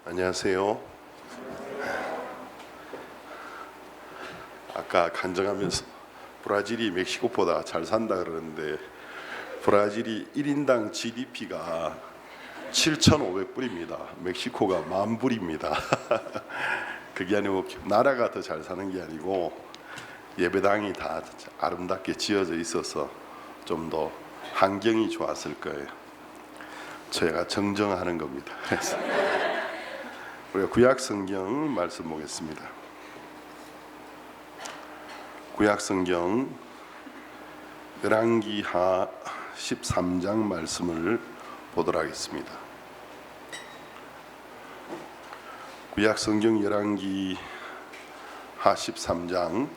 안녕하세요. 아까 간증하면서 브라질이 멕시코보다 잘 산다 그러는데 브라질이 1인당 GDP가 7,500불입니다. 멕시코가 10,000불입니다. 그게 아니고 나라가 더 잘 사는 게 아니고 예배당이 다 아름답게 지어져 있어서 좀 더 환경이 좋았을 거예요. 저희가 정정하는 겁니다. 그래서 우리가 구약 성경 말씀 보겠습니다. 구약 성경 열왕기하 13장 말씀을 보도록 하겠습니다. 구약 성경 열왕기하 13장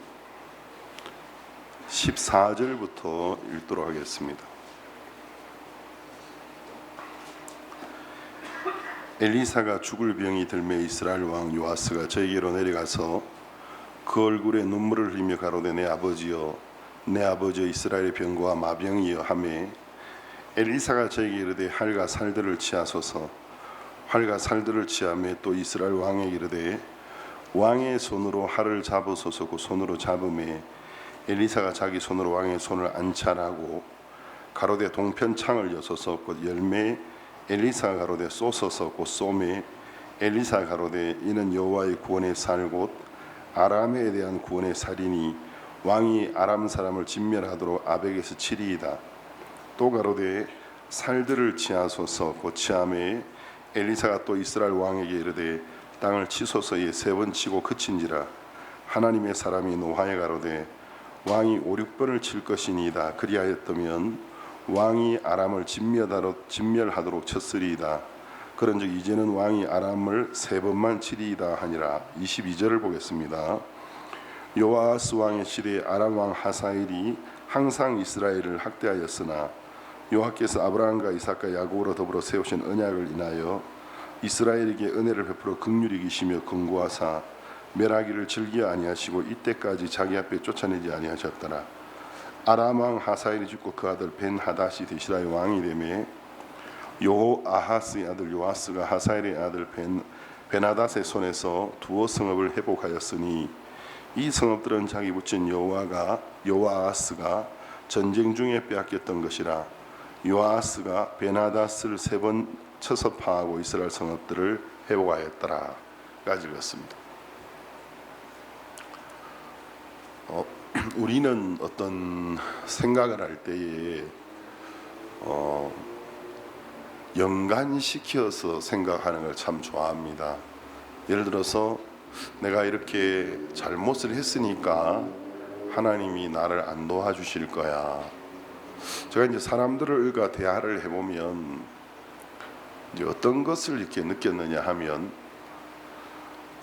14절부터 읽도록 하겠습니다. 엘리사가 죽을 병이 들매 이스라엘 왕 요아스가 저에게로 내려가서 그 얼굴에 눈물을 흘리며 가로되 내 아버지여 내 아버지여 이스라엘의 병과 마병이여 하매 엘리사가 저에게 이르되 활과 살들을 취하소서 활과 살들을 취하매 또 이스라엘 왕에게 이르되 왕의 손으로 활을 잡으소서 그 손으로 잡음에 엘리사가 자기 손으로 왕의 손을 안찰하고 가로되 동편 창을 여소서 곧 열매 엘리사가 가로되 쏘소서 곧 쏘매 엘리사가 가로되 이는 여호와의 구원의 살 곧 아람에 대한 구원의 살이니 왕이 아람 사람을 진멸하도록 아벡에서 치리이다. 또 가로되 살들을 취하소서 곧 취하매 엘리사가 또 이스라엘 왕에게 이르되 땅을 치소서에 3번 치고 그친지라. 하나님의 사람이 노하여 가로되 왕이 5-6번을 칠 것이니이다. 그리하였다면 왕이 아람을 진멸하도록 쳤으리이다. 그런즉 이제는 왕이 아람을 3번만 치리이다 하니라. 22절을 보겠습니다. 요아스 왕의 시대에 아람 왕 하사엘이 항상 이스라엘을 학대하였으나 여호와께서 아브라함과 이삭과 야곱으로 더불어 세우신 언약을 인하여 이스라엘에게 은혜를 베풀어 긍휼히 여기시며 긍고하사 멸하기를 즐겨 아니하시고 이때까지 자기 앞에 쫓아내지 아니하셨더라. 아람 왕 하사엘이 죽고 그 아들 벤 하닷이 디시라의 왕이 되매 요아하스의 아들 요아스가 하사엘의 아들 벤 하닷의 손에서 두어 성읍을 회복하였으니 이 성읍들은 자기 부친 요아하스가 전쟁 중에 빼앗겼던 것이라. 요아하스가 벤 하닷을 3번 쳐서 파하고 이스라엘 성읍들을 회복하였더라. 까지 읽었습니다. 우리는 어떤 생각을 할 때에 연관시켜서 생각하는 걸 참 좋아합니다. 예를 들어서 내가 이렇게 잘못을 했으니까 하나님이 나를 안 도와주실 거야. 제가 이제 사람들과 대화를 해보면 이제 어떤 것을 이렇게 느꼈느냐 하면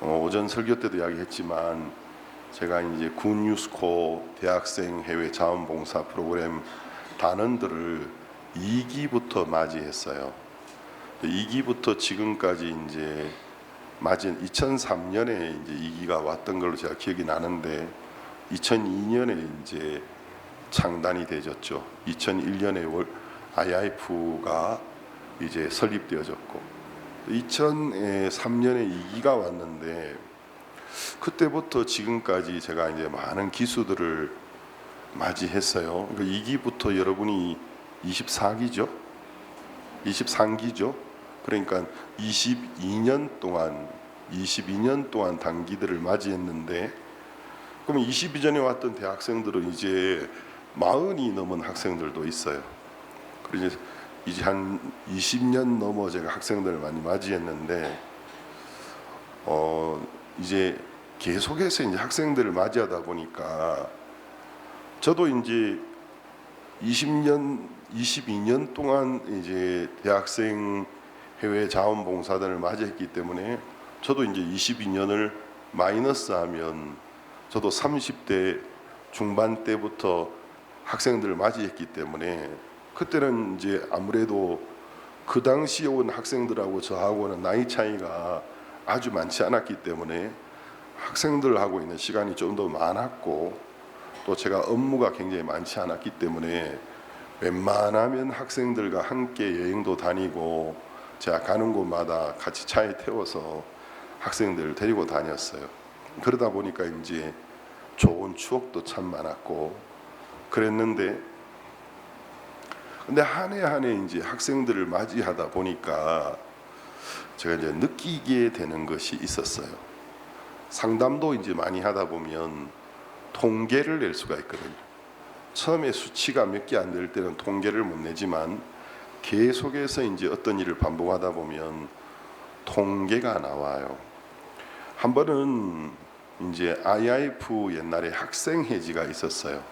오전 설교 때도 이야기했지만 제가 이제 군 유스코 대학생 해외 자원봉사 프로그램 단원들을 2기부터 맞이했어요. 2기부터 지금까지 이제 맞은 2003년에 이제 2기가 왔던 걸로 제가 기억이 나는데 2002년에 이제 창단이 되졌죠. 2001년에 IIF가 이제 설립되어졌고 2003년에 2기가 왔는데 그때부터 지금까지 제가 이제 많은 기수들을 맞이했어요. 2기부터 여러분이 24기죠? 23기죠? 그러니까 22년 동안 단기들을 맞이했는데 그럼 22전에 왔던 대학생들은 이제 40이 넘은 학생들도 있어요. 그리고 이제 한 20년 넘어 제가 학생들을 많이 맞이했는데 이제 계속해서 이제 학생들을 맞이하다 보니까 저도 이제 22년 동안 이제 대학생 해외 자원봉사단을 맞이했기 때문에 저도 이제 22년을 마이너스하면 저도 30대 중반 때부터 학생들을 맞이했기 때문에 그때는 이제 아무래도 그 당시에 온 학생들하고 저하고는 나이 차이가 아주 많지 않았기 때문에 학생들하고 있는 시간이 좀 더 많았고 또 제가 업무가 굉장히 많지 않았기 때문에 웬만하면 학생들과 함께 여행도 다니고 제가 가는 곳마다 같이 차에 태워서 학생들을 데리고 다녔어요. 그러다 보니까 이제 좋은 추억도 참 많았고 그랬는데, 근데 한 해 한 해 이제 학생들을 맞이하다 보니까 제가 이제 느끼게 되는 것이 있었어요. 상담도 이제 많이 하다 보면 통계를 낼 수가 있거든요. 처음에 수치가 몇 개 안 될 때는 통계를 못 내지만 계속해서 이제 어떤 일을 반복하다 보면 통계가 나와요. 한 번은 이제 IIF 옛날에 학생 회지가 있었어요.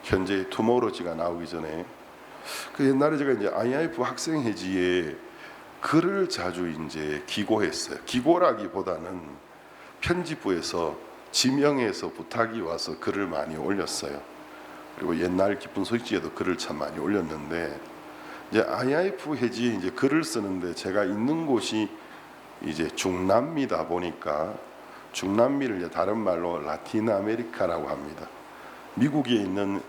현재 투모로우즈가 나오기 전에 그 옛날에 제가 이제 IIF 학생 회지에 글을 자주 이제 기고했어요. 기고라기보다는 편집부에서 지명해서 부탁이 와서 글을 많이 올렸어요. 그리고 옛날 기쁜 소식지에도 글을 참 많이 올렸는데, 이제 IIF 회지에 이제 글을 쓰는데 제가 있는 곳이 이제 중남미다 보니까 중남미를 이제 다른 말로 라틴 아메리카라고 합니다. 미국에 있는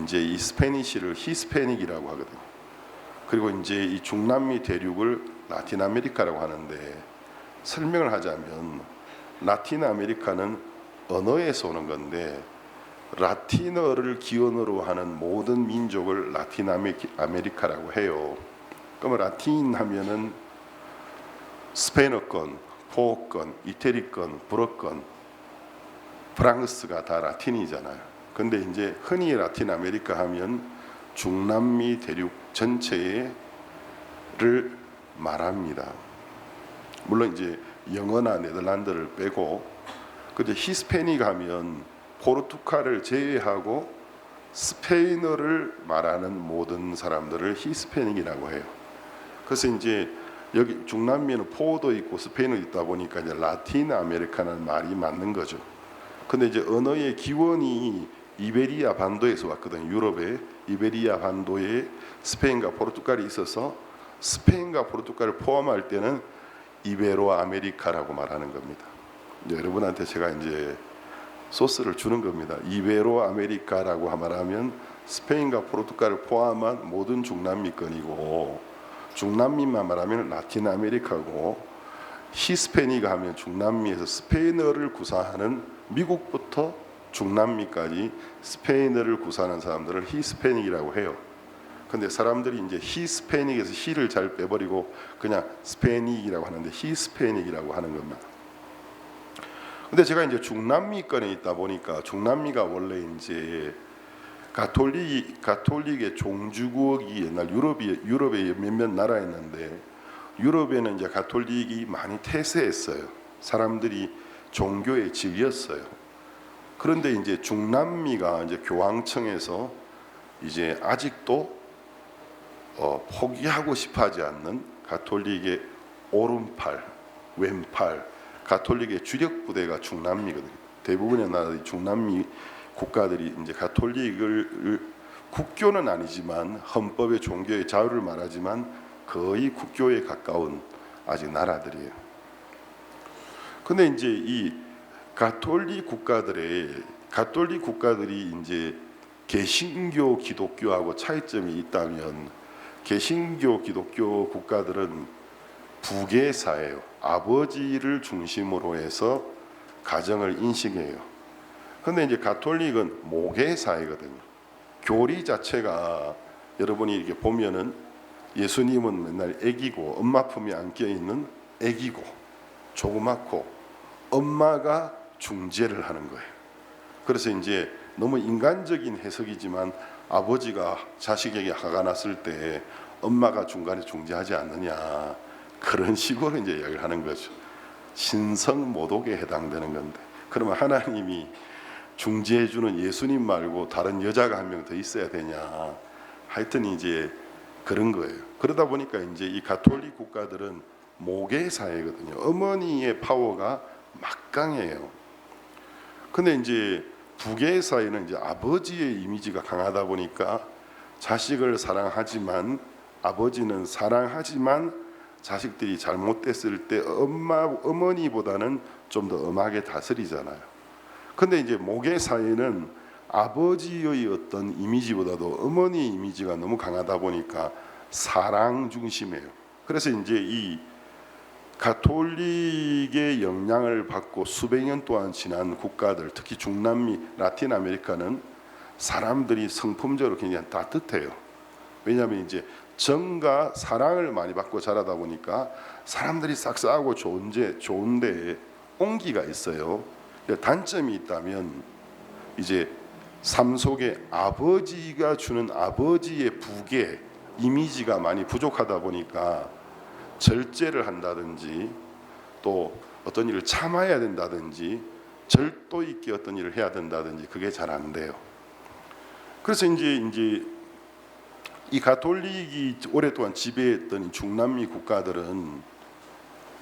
이제 이 스페니시를 히스패닉이라고 하거든요. 그리고 이제 이 중남미 대륙을 라틴 아메리카라고 하는데, 설명을 하자면 라틴 아메리카는 언어에서 오는 건데 라틴어를 기원으로 하는 모든 민족을 라틴 아메리카라고 해요. 그러면 라틴 하면은 스페인어권, 포어권, 이태리권, 불어권, 프랑스가 다 라틴이잖아요. 근데 이제 흔히 라틴 아메리카 하면 중남미 대륙 전체를 말합니다. 물론 이제 영어나 네덜란드를 빼고, 근데 히스패닉 하면 포르투갈을 제외하고 스페인어를 말하는 모든 사람들을 히스패닉이라고 해요. 그래서 이제 여기 중남미는 포도 있고 스페인어 있다 보니까 이제 라틴 아메리카는 말이 맞는 거죠. 근데 이제 언어의 기원이 이베리아 반도에서 왔거든요. 유럽의 이베리아 반도에 스페인과 포르투갈이 있어서 스페인과 포르투갈을 포함할 때는 이베로 아메리카라고 말하는 겁니다. 이제 여러분한테 제가 이제 소스를 주는 겁니다. 이베로 아메리카라고 말하면 스페인과 포르투갈을 포함한 모든 중남미권이고, 중남미만 말하면 라틴 아메리카고, 히스패닉 하면 중남미에서 스페인어를 구사하는, 미국부터 중남미까지 스페인어를 구사하는 사람들을 히스패닉이라고 해요. 근데 사람들이 이제 히스패닉에서 히를 잘 빼버리고 그냥 스페닉이라고 하는데 히스패닉이라고 하는 겁니다. 근데 제가 이제 중남미권에 있다 보니까, 중남미가 원래 이제 가톨릭의 종주국이 옛날 유럽에 몇몇 나라였는데, 유럽에는 이제 가톨릭이 많이 태세했어요. 사람들이 종교에 질렸어요. 그런데 이제 중남미가 이제 교황청에서 이제 아직도 포기하고 싶어하지 않는 가톨릭의 오른팔, 왼팔, 가톨릭의 주력 부대가 중남미거든요. 대부분의 나라 중남미 국가들이 이제 가톨릭을 국교는 아니지만 헌법의 종교의 자유를 말하지만 거의 국교에 가까운 아직 나라들이에요. 근데 이제 이 가톨릭 국가들이 이제 개신교 기독교하고 차이점이 있다면, 개신교 기독교 국가들은 부계사예요. 아버지를 중심으로 해서 가정을 인식해요. 근데 이제 가톨릭은 모계사이거든요. 교리 자체가 여러분이 이렇게 보면은 예수님은 맨날 애기고 엄마 품에 안겨 있는 애기고 조그맣고 엄마가 중재를 하는 거예요. 그래서 이제 너무 인간적인 해석이지만 아버지가 자식에게 화가 났을 때 엄마가 중간에 중재하지 않느냐, 그런 식으로 이제 이야기를 하는 거죠. 신성 모독에 해당되는 건데, 그러면 하나님이 중재해주는 예수님 말고 다른 여자가 한 명 더 있어야 되냐, 하여튼 이제 그런 거예요. 그러다 보니까 이제 이 가톨릭 국가들은 모계 사회거든요. 어머니의 파워가 막강해요. 근데 이제 부계 사회는 이제 아버지의 이미지가 강하다 보니까 자식을 사랑하지만, 아버지는 사랑하지만 자식들이 잘못됐을 때 어머니보다는 좀 더 엄하게 다스리잖아요. 근데 이제 모계 사회는 아버지의 어떤 이미지보다도 어머니 이미지가 너무 강하다 보니까 사랑 중심이에요. 그래서 이제 이 가톨릭의 영향을 받고 수백 년 동안 지난 국가들, 특히 중남미, 라틴 아메리카는 사람들이 성품적으로 굉장히 따뜻해요. 왜냐하면 이제 정과 사랑을 많이 받고 자라다 보니까 사람들이 싹싹하고 좋은데 온기가 있어요. 단점이 있다면 이제 삶 속에 아버지가 주는 아버지의 부계 이미지가 많이 부족하다 보니까 절제를 한다든지 또 어떤 일을 참아야 된다든지 절도 있게 어떤 일을 해야 된다든지 그게 잘 안 돼요. 그래서 이제 이 가톨릭이 오랫동안 지배했던 중남미 국가들은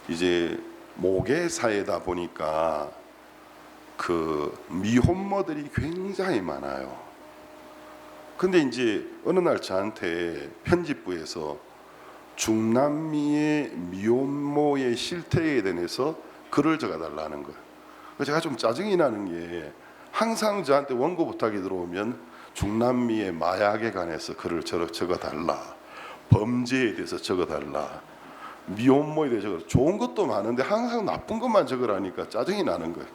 이제 모계 사회다 보니까 그 미혼모들이 굉장히 많아요. 근데 이제 어느 날 저한테 편집부에서 중남미의 미혼모의 실태에 대해서 글을 적어달라는 거예요. 제가 좀 짜증이 나는 게 항상 저한테 원고 부탁이 들어오면 중남미의 마약에 관해서 글을 적어달라, 범죄에 대해서 적어달라, 미혼모에 대해서 적어달라. 좋은 것도 많은데 항상 나쁜 것만 적으라니까 짜증이 나는 거예요.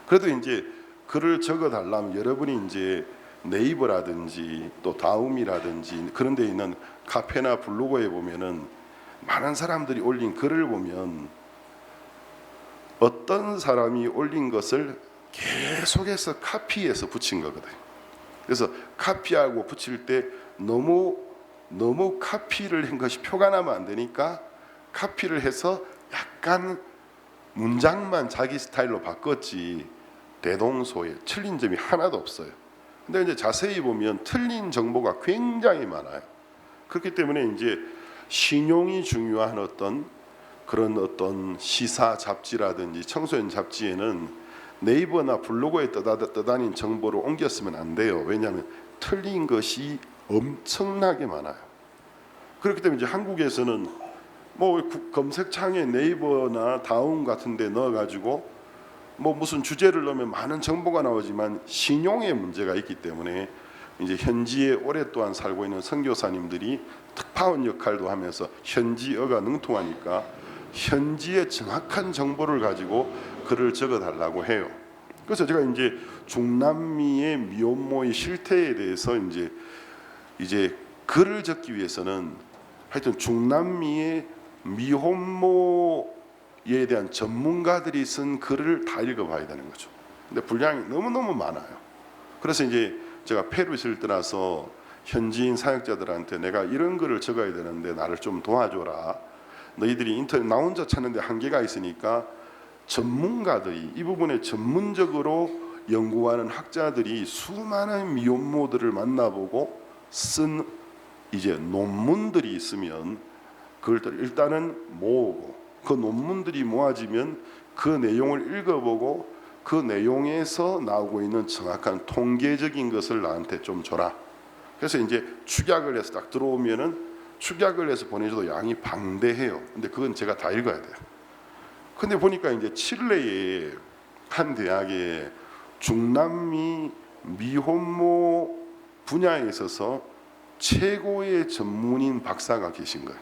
그래도 이제 글을 적어달라면 여러분이 이제 네이버라든지 또 다음이라든지 그런 데 있는 카페나 블로그에 보면은 많은 사람들이 올린 글을 보면 어떤 사람이 올린 것을 계속해서 카피해서 붙인 거거든요. 그래서 카피하고 붙일 때 너무 카피를 한 것이 표가 나면 안 되니까 카피를 해서 약간 문장만 자기 스타일로 바꿨지 대동소이해 틀린 점이 하나도 없어요. 근데 이제 자세히 보면 틀린 정보가 굉장히 많아요. 그렇기 때문에 이제 신용이 중요한 그런 어떤 시사 잡지라든지 청소년 잡지에는 네이버나 블로그에 떠다닌 정보를 옮겼으면 안 돼요. 왜냐하면 틀린 것이 엄청나게 많아요. 그렇기 때문에 이제 한국에서는 뭐 검색창에 네이버나 다음 같은 데 넣어가지고 뭐 무슨 주제를 넣으면 많은 정보가 나오지만 신용의 문제가 있기 때문에 이제 현지에 오랫동안 살고 있는 선교사님들이 특파원 역할도 하면서 현지어가 능통하니까 현지의 정확한 정보를 가지고 글을 적어달라고 해요. 그래서 제가 이제 중남미의 미혼모의 실태에 대해서 이제 글을 적기 위해서는 하여튼 중남미의 미혼모에 대한 전문가들이 쓴 글을 다 읽어봐야 되는 거죠. 근데 분량이 너무너무 많아요. 그래서 이제 제가 페루 있을 때라서 현지인 사역자들한테 내가 이런 글을 적어야 되는데 나를 좀 도와줘라. 너희들이 인터넷 나 혼자 찾는데 한계가 있으니까 전문가들이 이 부분에 전문적으로 연구하는 학자들이 수많은 미혼모들을 만나보고 쓴 이제 논문들이 있으면 그걸 일단은 모으고 그 논문들이 모아지면 그 내용을 읽어보고 그 내용에서 나오고 있는 정확한 통계적인 것을 나한테 좀 줘라. 그래서 이제 축약을 해서 딱 들어오면은 축약을 해서 보내줘도 양이 방대해요. 근데 그건 제가 다 읽어야 돼요. 근데 보니까 이제 칠레의 한 대학에 중남미 미혼모 분야에 있어서 최고의 전문인 박사가 계신 거예요.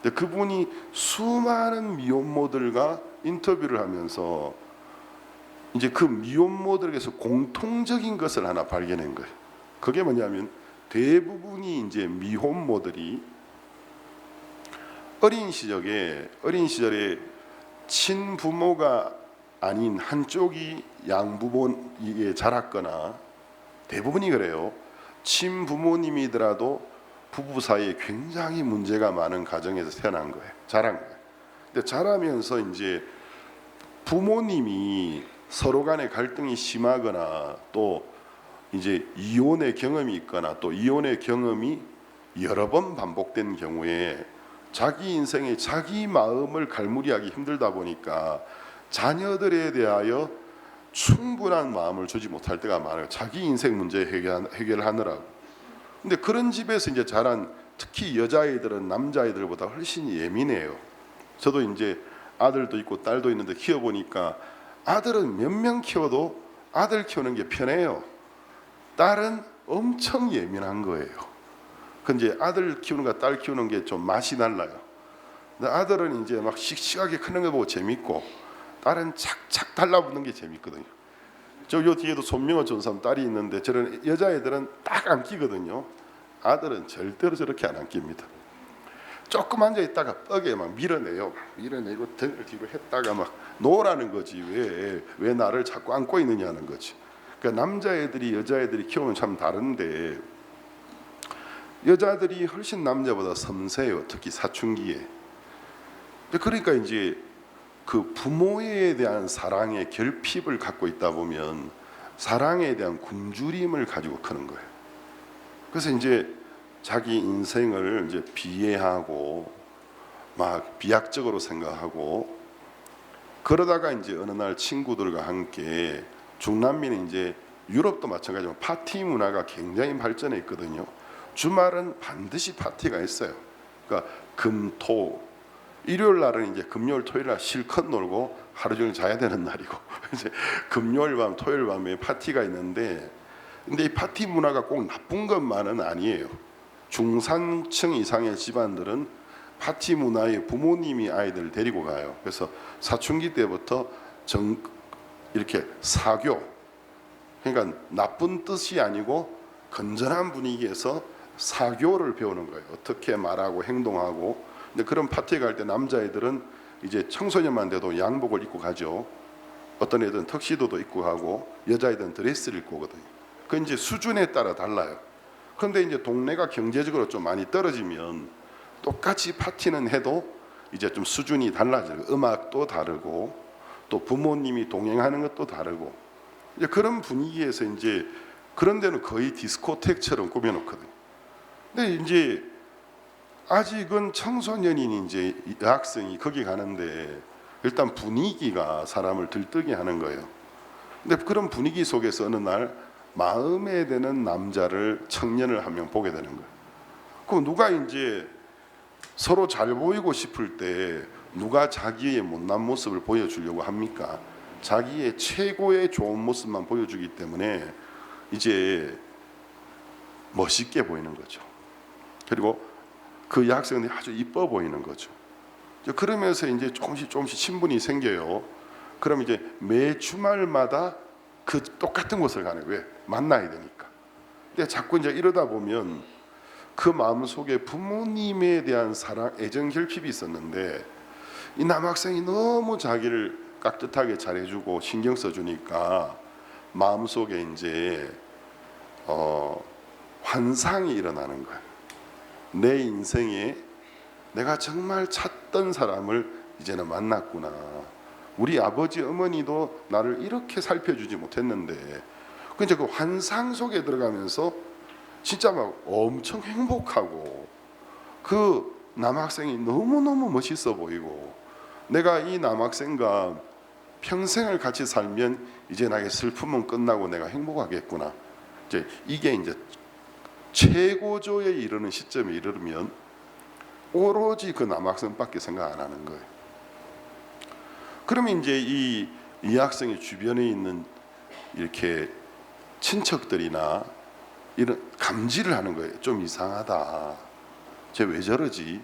근데 그분이 수많은 미혼모들과 인터뷰를 하면서 이제 그 미혼모들에게서 공통적인 것을 하나 발견한 거예요. 그게 뭐냐면 대부분이 이제 미혼모들이 어린 시절에 친부모가 아닌 한쪽이 양부모에게 자랐거나 대부분이 그래요. 친부모님이더라도 부부 사이에 굉장히 문제가 많은 가정에서 태어난 거예요. 자란 거예요. 근데 자라면서 이제 부모님이 서로 간의 갈등이 심하거나 또 이제 이혼의 경험이 있거나 또 이혼의 경험이 여러 번 반복된 경우에 자기 인생에 자기 마음을 갈무리하기 힘들다 보니까 자녀들에 대하여 충분한 마음을 주지 못할 때가 많아요. 자기 인생 문제 해결하느라고. 근데 그런 집에서 이제 자란 특히 여자아이들은 남자아이들보다 훨씬 예민해요. 저도 이제 아들도 있고 딸도 있는데 키워보니까 아들은 몇 명 키워도 아들 키우는 게 편해요. 딸은 엄청 예민한 거예요. 그 이제 아들 키우는 거 딸 키우는 게 좀 맛이 달라요. 근데 아들은 이제 막 씩씩하게 크는 거 보고 재밌고 딸은 착착 달라붙는 게 재밌거든요. 저 요 뒤에도 손명호 전사람 딸이 있는데 저런 여자애들은 딱 안기거든요. 아들은 절대로 저렇게 안 안깁니다. 조금 앉아 있다가 뻐게 막 밀어내요. 막 밀어내고 등을 뒤로 했다가 막 노라는 거지. 왜 나를 자꾸 안고 있느냐는 거지. 그러니까 남자애들이 여자애들이 키우면 참 다른데 여자들이 훨씬 남자보다 섬세해요. 특히 사춘기에. 그러니까 이제 그 부모에 대한 사랑의 결핍을 갖고 있다 보면 사랑에 대한 굶주림을 가지고 크는 거예요. 그래서 이제 자기 인생을 이제 비애하고 막 비약적으로 생각하고 그러다가 이제 어느 날 친구들과 함께 중남미는 이제 유럽도 마찬가지로 파티 문화가 굉장히 발전해 있거든요. 주말은 반드시 파티가 있어요. 그러니까 금, 토, 일요일 날은 이제 금요일, 토요일 날 실컷 놀고 하루 종일 자야 되는 날이고 이제 금요일 밤, 토요일 밤에 파티가 있는데 근데 이 파티 문화가 꼭 나쁜 것만은 아니에요. 중산층 이상의 집안들은 파티 문화에 부모님이 아이들을 데리고 가요. 그래서 사춘기 때부터 이렇게 사교, 그러니까 나쁜 뜻이 아니고 건전한 분위기에서 사교를 배우는 거예요. 어떻게 말하고 행동하고. 근데 그런 파티에 갈 때 남자애들은 이제 청소년만 돼도 양복을 입고 가죠. 어떤 애들은 턱시도도 입고 가고 여자애들은 드레스를 입고 오거든요. 그 이제 수준에 따라 달라요. 그런데 이제 동네가 경제적으로 좀 많이 떨어지면 똑같이 파티는 해도 이제 좀 수준이 달라져요. 음악도 다르고 또 부모님이 동행하는 것도 다르고 이제 그런 분위기에서 이제 그런 데는 거의 디스코텍처럼 꾸며놓거든요. 근데 이제 아직은 청소년인 이제 여학생이 거기 가는데 일단 분위기가 사람을 들뜨게 하는 거예요. 근데 그런 분위기 속에서 어느 날 마음에 드는 남자를 청년을 한 명 보게 되는 거예요. 그럼 누가 이제 서로 잘 보이고 싶을 때 누가 자기의 못난 모습을 보여주려고 합니까? 자기의 최고의 좋은 모습만 보여주기 때문에 이제 멋있게 보이는 거죠. 그리고 그 여학생이 아주 이뻐 보이는 거죠. 그러면서 이제 조금씩 친분이 생겨요. 그럼 이제 매 주말마다 그 똑같은 곳을 가는 거예요. 왜? 만나야 되니까. 근데 자꾸 이제 이러다 보면 그 마음 속에 부모님에 대한 사랑, 애정 결핍이 있었는데 이 남학생이 너무 자기를 깍듯하게 잘해주고 신경 써주니까 마음 속에 이제 환상이 일어나는 거예요. 내 인생에 내가 정말 찾던 사람을 이제는 만났구나. 우리 아버지 어머니도 나를 이렇게 살펴주지 못했는데 이제 그 환상 속에 들어가면서 진짜 막 엄청 행복하고 그 남학생이 너무너무 멋있어 보이고 내가 이 남학생과 평생을 같이 살면 이제 나의 슬픔은 끝나고 내가 행복하겠구나. 이제 이게 이제 최고조에 이르는 시점에 이르면 오로지 그 남학생밖에 생각 안 하는 거예요. 그러면 이제 이 학생의 주변에 있는 이렇게 친척들이나 이런 감지를 하는 거예요. 좀 이상하다. 쟤 왜 저러지?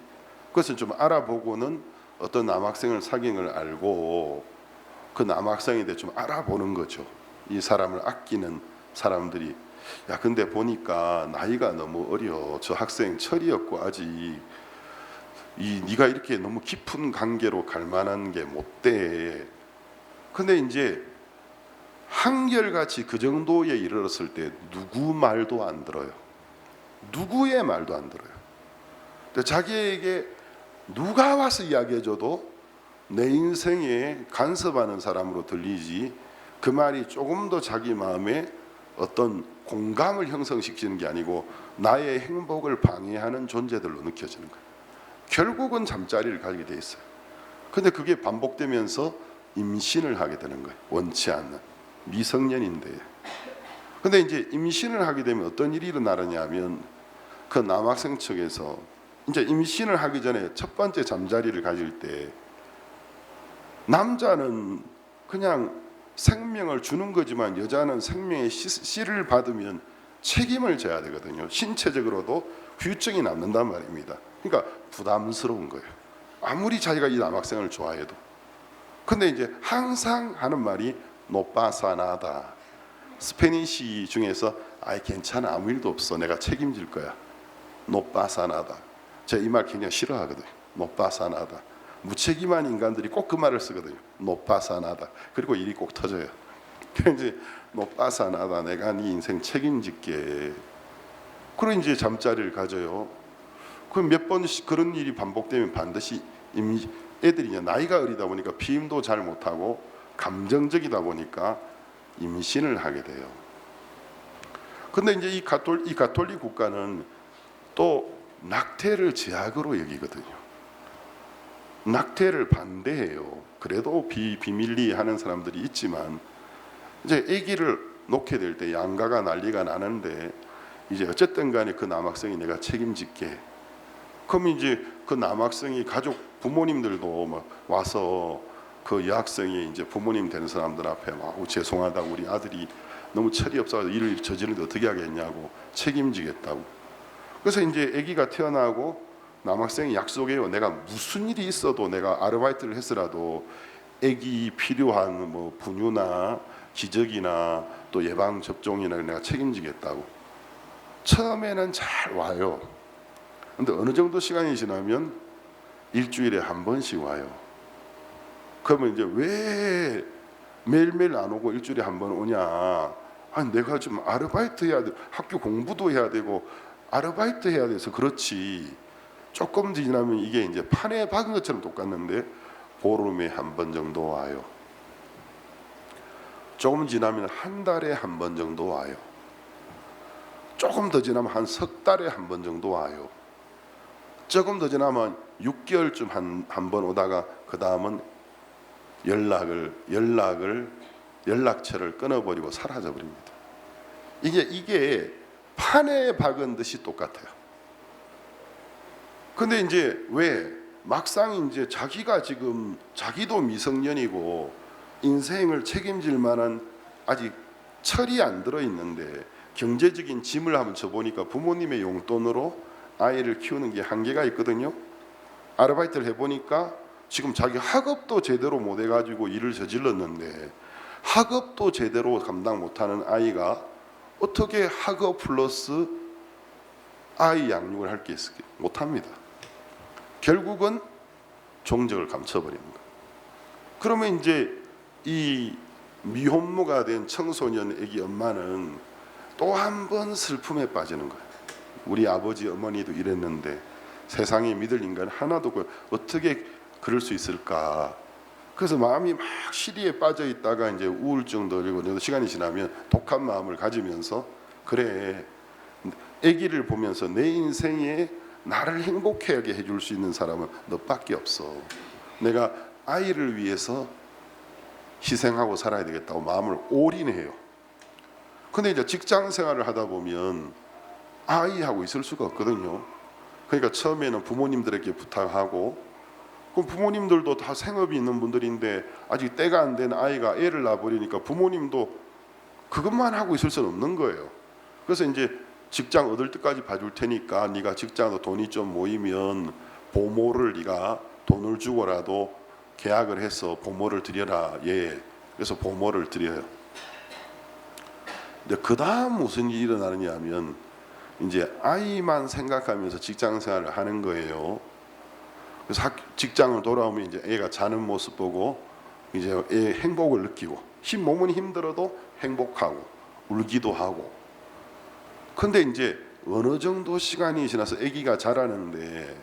그것을 좀 알아보고는 어떤 남학생을 사귄 걸 알고 그 남학생에 대해 좀 알아보는 거죠. 이 사람을 아끼는 사람들이 야 근데 보니까 나이가 너무 어려. 저 학생 철이 없고 아직 네가 이렇게 너무 깊은 관계로 갈 만한 게 못 돼. 근데 이제 한결같이 그 정도에 이르렀을 때 누구 말도 안 들어요. 누구의 말도 안 들어요. 근데 자기에게 누가 와서 이야기해줘도 내 인생에 간섭하는 사람으로 들리지 그 말이 조금 더 자기 마음에 어떤 공감을 형성시키는 게 아니고 나의 행복을 방해하는 존재들로 느껴지는 거예요. 결국은 잠자리를 가지게 돼 있어요. 근데 그게 반복되면서 임신을 하게 되는 거예요. 원치 않는 미성년인데. 근데 이제 임신을 하게 되면 어떤 일이 일어나느냐면 그 남학생 측에서 이제 임신을 하기 전에 첫 번째 잠자리를 가질 때 남자는 그냥 생명을 주는 거지만 여자는 생명의 씨를 받으면 책임을 져야 되거든요. 신체적으로도 후유증이 남는단 말입니다. 그러니까 부담스러운 거예요. 아무리 자기가 이 남학생을 좋아해도. 근데 이제 항상 하는 말이 노빠사나다. 스페니시 중에서 아이 괜찮아, 아무 일도 없어, 내가 책임질 거야. 노빠사나다. 제가 이 말 굉장히 싫어하거든요. 노빠사나다. 무책임한 인간들이 꼭 그 말을 쓰거든요. 노빠사나다. 그리고 일이 꼭 터져요. 그래서 이제 노빠사나다. 내가 네 인생 책임질게. 그리고 이제 잠자리를 가져요. 그럼 몇 번씩 그런 일이 반복되면 반드시 애들이 이제 나이가 어리다 보니까 피임도 잘 못하고 감정적이다 보니까 임신을 하게 돼요. 근데 이제 이 가톨릭 국가는 또 낙태를 제약으로 여기거든요. 낙태를 반대해요. 그래도 비밀리 하는 사람들이 있지만 이제 아기를 놓게 될 때 양가가 난리가 나는데 이제 어쨌든 간에 그 남학생이 내가 책임질게. 그럼 이제 그 남학생이 가족 부모님들도 막 와서 그 여학생이 이제 부모님 되는 사람들 앞에 막 죄송하다고, 우리 아들이 너무 철이 없어서 일을 저지르는데 어떻게 하겠냐고 책임지겠다고. 그래서 이제 아기가 태어나고 남학생이 약속해요. 내가 무슨 일이 있어도 내가 아르바이트를 했으라도 아기 필요한 뭐 분유나 기저귀나 또 예방 접종이나 내가 책임지겠다고. 처음에는 잘 와요. 근데 어느 정도 시간이 지나면 일주일에 한 번씩 와요. 그러면 이제 왜 매일매일 안 오고 일주일에 한 번 오냐? 아니 내가 좀 아르바이트 해야 돼. 학교 공부도 해야 되고 아르바이트 해야 돼서 그렇지. 조금 지나면 이게 이제 판에 박은 것처럼 똑같는데 보름에 한 번 정도 와요. 조금 지나면 한 달에 한 번 정도 와요. 조금 더 지나면 한 석 달에 한 번 정도 와요. 조금 더 지나면 6개월쯤 한 번 오다가 그 다음은 연락처를 끊어버리고 사라져 버립니다. 이게 판에 박은 듯이 똑같아요. 근데 이제 왜 막상 이제 자기가 지금 자기도 미성년이고 인생을 책임질 만한 아직 철이 안 들어 있는데 경제적인 짐을 한번 져보니까 부모님의 용돈으로 아이를 키우는 게 한계가 있거든요. 아르바이트를 해보니까 지금 자기 학업도 제대로 못 해가지고 일을 저질렀는데 학업도 제대로 감당 못하는 아이가 어떻게 학업 플러스 아이 양육을 할 게 있을까? 못합니다. 결국은 종적을 감춰버리는 거예요. 그러면 이제 이 미혼모가 된 청소년 아기 엄마는 또 한 번 슬픔에 빠지는 거예요. 우리 아버지 어머니도 이랬는데 세상에 믿을 인간 하나도 없고 어떻게 그럴 수 있을까? 그래서 마음이 막 시리에 빠져 있다가 이제 우울증도 들고 시간이 지나면 독한 마음을 가지면서 그래, 아기를 보면서 내 인생에 나를 행복하게 해줄 수 있는 사람은 너밖에 없어. 내가 아이를 위해서 희생하고 살아야 되겠다고 마음을 올인해요. 근데 이제 직장 생활을 하다 보면 아이하고 있을 수가 없거든요. 그러니까 처음에는 부모님들에게 부탁하고, 그럼 부모님들도 다 생업이 있는 분들인데 아직 때가 안 된 아이가 애를 낳아버리니까 부모님도 그것만 하고 있을 수는 없는 거예요. 그래서 이제 직장 얻을 때까지 봐줄 테니까 네가 직장에서 돈이 좀 모이면 보모를 네가 돈을 주고라도 계약을 해서 보모를 드려라. 예. 그래서 보모를 드려요. 근데 그 다음 무슨 일이 일어나느냐 하면 이제 아이만 생각하면서 직장 생활을 하는 거예요. 그래서 직장을 돌아오면 이제 애가 자는 모습 보고 이제 애 행복을 느끼고, 몸은 힘들어도 행복하고 울기도 하고. 근데 이제 어느 정도 시간이 지나서 아기가 자라는데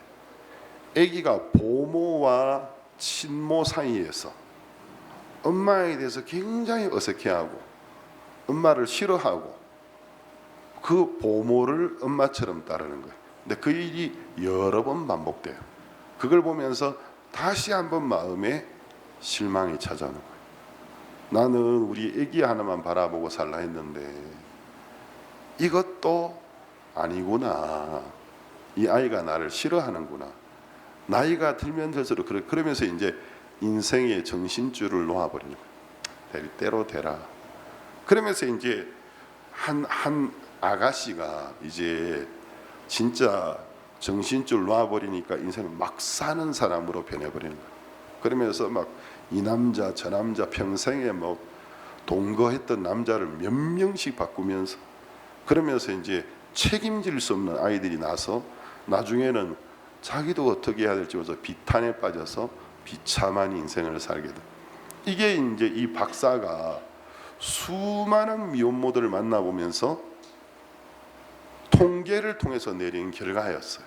아기가 보모와 친모 사이에서 엄마에 대해서 굉장히 어색해하고 엄마를 싫어하고 그 보모를 엄마처럼 따르는 거예요. 근데 그 일이 여러 번 반복돼요. 그걸 보면서 다시 한번 마음에 실망이 찾아오는 거예요. 나는 우리 아기 하나만 바라보고 살라 했는데 이것도 아니구나. 이 아이가 나를 싫어하는구나. 나이가 들면 들수록 그러면서 이제 인생의 정신줄을 놓아버리는 거예요. 될 대로 되라. 그러면서 이제 한 아가씨가 이제 진짜 정신줄 놔버리니까 인생을 막 사는 사람으로 변해버리는 거예요. 그러면서 막 이 남자 저 남자 평생에 뭐 동거했던 남자를 몇 명씩 바꾸면서, 그러면서 이제 책임질 수 없는 아이들이 나서 나중에는 자기도 어떻게 해야 될지 모르면서 비탄에 빠져서 비참한 인생을 살게 돼. 이게 이제 이 박사가 수많은 미혼모들을 만나보면서 통계를 통해서 내린 결과였어요.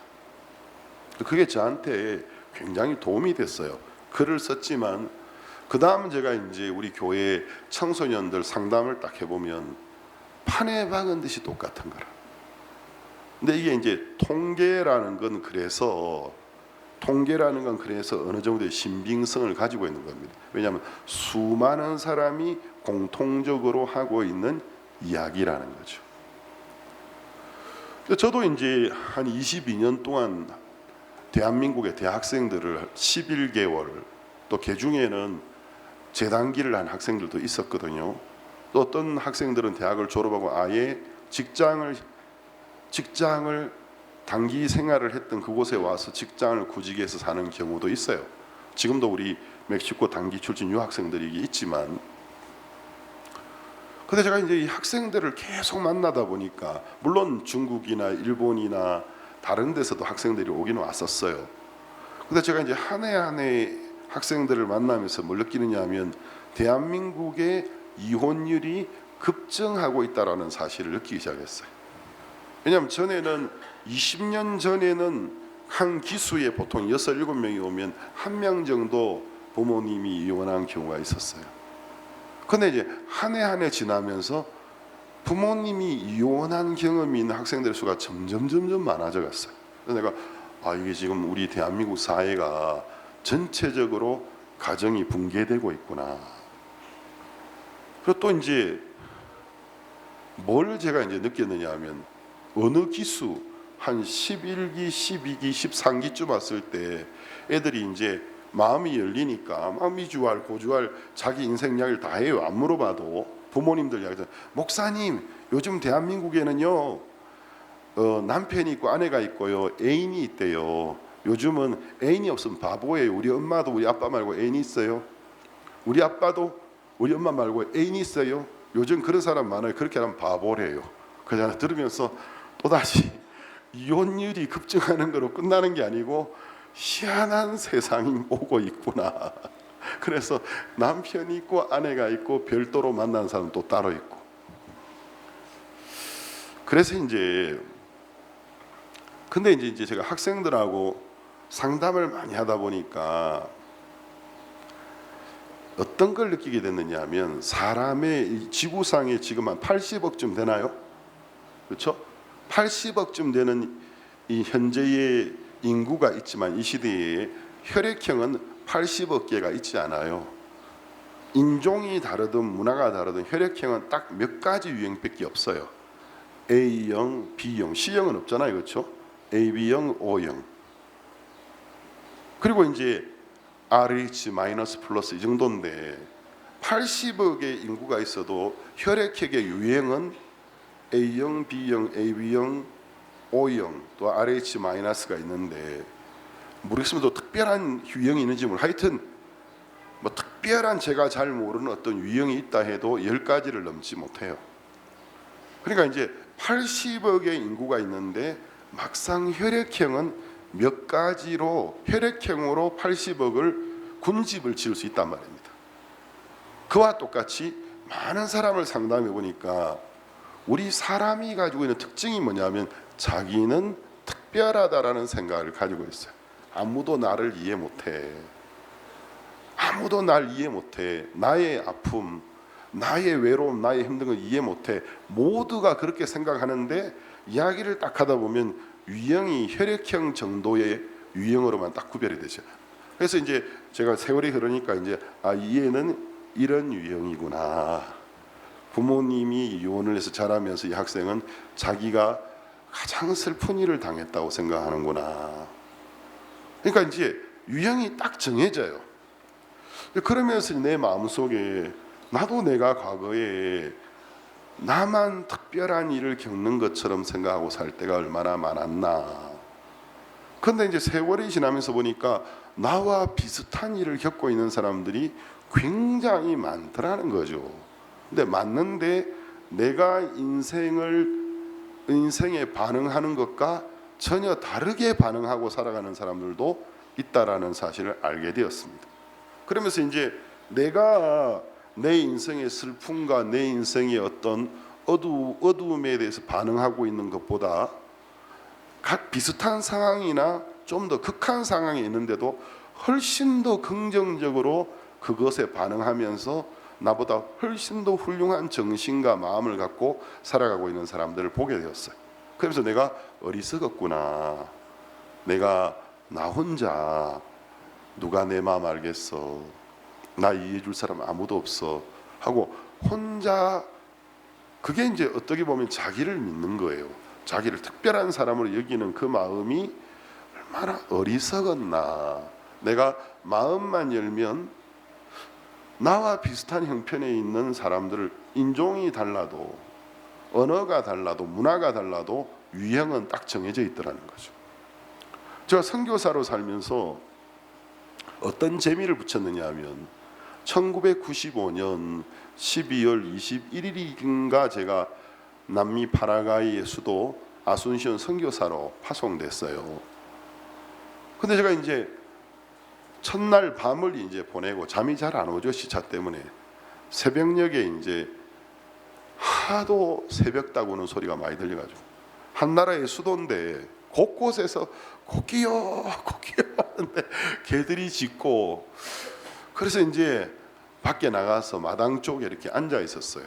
그게 저한테 굉장히 도움이 됐어요. 글을 썼지만 그 다음 제가 이제 우리 교회 청소년들 상담을 딱 해보면 판에 박은 듯이 똑같은 거라. 근데 이게 이제 통계라는 건 그래서 어느 정도의 신빙성을 가지고 있는 겁니다. 왜냐하면 수많은 사람이 공통적으로 하고 있는 이야기라는 거죠. 저도 이제 한 22년 동안 대한민국의 대학생들을 11개월, 또 개중에는 재단기를 한 학생들도 있었거든요. 또 어떤 학생들은 대학을 졸업하고 아예 직장을 단기 생활을 했던 그곳에 와서 직장을 구직해서 사는 경우도 있어요. 지금도 우리 멕시코 단기 출신 유학생들이 있지만, 근데 제가 이제 이 학생들을 계속 만나다 보니까, 물론 중국이나 일본이나 다른 데서도 학생들이 오긴 왔었어요. 근데 제가 이제 한 해 한 해 학생들을 만나면서 뭘 느끼느냐 하면 대한민국의 이혼율이 급증하고 있다라는 사실을 느끼기 시작했어요. 왜냐하면 전에는 20년 전에는 한 기수에 보통 6, 7명이 오면 1명 정도 부모님이 이혼한 경우가 있었어요. 근데 이제 한 해 한 해 지나면서 부모님이 이혼한 경험이 있는 학생들의 수가 점점 많아져 갔어요. 그래서 내가 이게 지금 우리 대한민국 사회가 전체적으로 가정이 붕괴되고 있구나. 그리고 또 이제 뭘 제가 이제 느꼈느냐 하면 어느 기수 한 11기, 12기, 13기쯤 왔을 때 애들이 이제 마음이 열리니까 미주알, 고주알 자기 인생 이야기를 다 해요. 안 물어봐도 부모님들 이야기죠. 목사님, 요즘 대한민국에는요 남편이 있고 아내가 있고요 애인이 있대요. 요즘은 애인이 없으면 바보예요. 우리 엄마도 우리 아빠 말고 애인이 있어요. 우리 아빠도 우리 엄마 말고 애인이 있어요. 요즘 그런 사람 많아요. 그렇게 하면 바보래요. 그냥 들으면서 또다시 이혼율이 급증하는 거로 끝나는 게 아니고 희한한 세상이 오고 있구나. 그래서 남편이 있고 아내가 있고 별도로 만난 사람 또 따로 있고. 그래서 근데 이제 제가 학생들하고 상담을 많이 하다 보니까 어떤 걸 느끼게 됐느냐 하면 사람의 지구상에 지금 한 80억쯤 되나요? 그렇죠? 80억쯤 되는 이 현재의 인구가 있지만 이 시대에 혈액형은 80억 개가 있지 않아요. 인종이 다르든 문화가 다르든 혈액형은 딱 몇 가지 유형밖에 없어요. A형, B형, C형은 없잖아요. 그렇죠? AB형, O형. 그리고 이제 RH 마이너스 플러스 이 정도인데 80억의 인구가 있어도 혈액형의 유형은 A형, B형, AB형, O형 또 RH 마이너스가 있는데 모르겠으면 또 특별한 유형이 있는지 하여튼 뭐 특별한 제가 잘 모르는 어떤 유형이 있다 해도 10가지를 넘지 못해요. 그러니까 이제 80억의 인구가 있는데 막상 혈액형은 몇 가지로 혈액형으로 80억을 군집을 지을 수 있단 말입니다. 그와 똑같이 많은 사람을 상담해 보니까 우리 사람이 가지고 있는 특징이 뭐냐면 자기는 특별하다라는 생각을 가지고 있어요. 아무도 나를 이해 못해. 아무도 날 이해 못해. 나의 아픔, 나의 외로움, 나의 힘든 걸 이해 못해. 모두가 그렇게 생각하는데 이야기를 딱 하다 보면 유형이 혈액형 정도의 유형으로만 딱 구별이 되죠. 그래서 이제 제가 세월이 흐르니까 이제 이 애는 이런 유형이구나. 부모님이 이혼을 해서 자라면서 이 학생은 자기가 가장 슬픈 일을 당했다고 생각하는구나. 그러니까 이제 유형이 딱 정해져요. 그러면서 내 마음속에 나도 내가 과거에 나만 특별한 일을 겪는 것처럼 생각하고 살 때가 얼마나 많았나. 근데 이제 세월이 지나면서 보니까 나와 비슷한 일을 겪고 있는 사람들이 굉장히 많더라는 거죠. 근데 맞는데 내가 인생에 반응하는 것과 전혀 다르게 반응하고 살아가는 사람들도 있다라는 사실을 알게 되었습니다. 그러면서 이제 내가 내 인생의 슬픔과 내 인생의 어떤 어두움에 대해서 반응하고 있는 것보다 각 비슷한 상황이나 좀 더 극한 상황이 있는데도 훨씬 더 긍정적으로 그것에 반응하면서 나보다 훨씬 더 훌륭한 정신과 마음을 갖고 살아가고 있는 사람들을 보게 되었어요. 그러면서 내가 어리석었구나. 내가 나 혼자 누가 내 마음 알겠어. 나 이해해 줄 사람 아무도 없어. 하고 혼자, 그게 이제 어떻게 보면 자기를 믿는 거예요. 자기를 특별한 사람으로 여기는 그 마음이 얼마나 어리석었나. 내가 마음만 열면 나와 비슷한 형편에 있는 사람들을, 인종이 달라도 언어가 달라도 문화가 달라도 유형은 딱 정해져 있더라는 거죠. 제가 선교사로 살면서 어떤 재미를 붙였느냐 하면 1995년 12월 21일인가 제가 남미 파라과이의 수도 아순시온 선교사로 파송됐어요. 근데 제가 이제 첫날 밤을 이제 보내고 잠이 잘 안 오죠, 시차 때문에. 새벽녘에 이제 하도 새벽다구는 소리가 많이 들려가지고, 한 나라의 수도인데 곳곳에서 코끼요 하는데 개들이 짖고, 그래서 이제 밖에 나가서 마당 쪽에 이렇게 앉아 있었어요.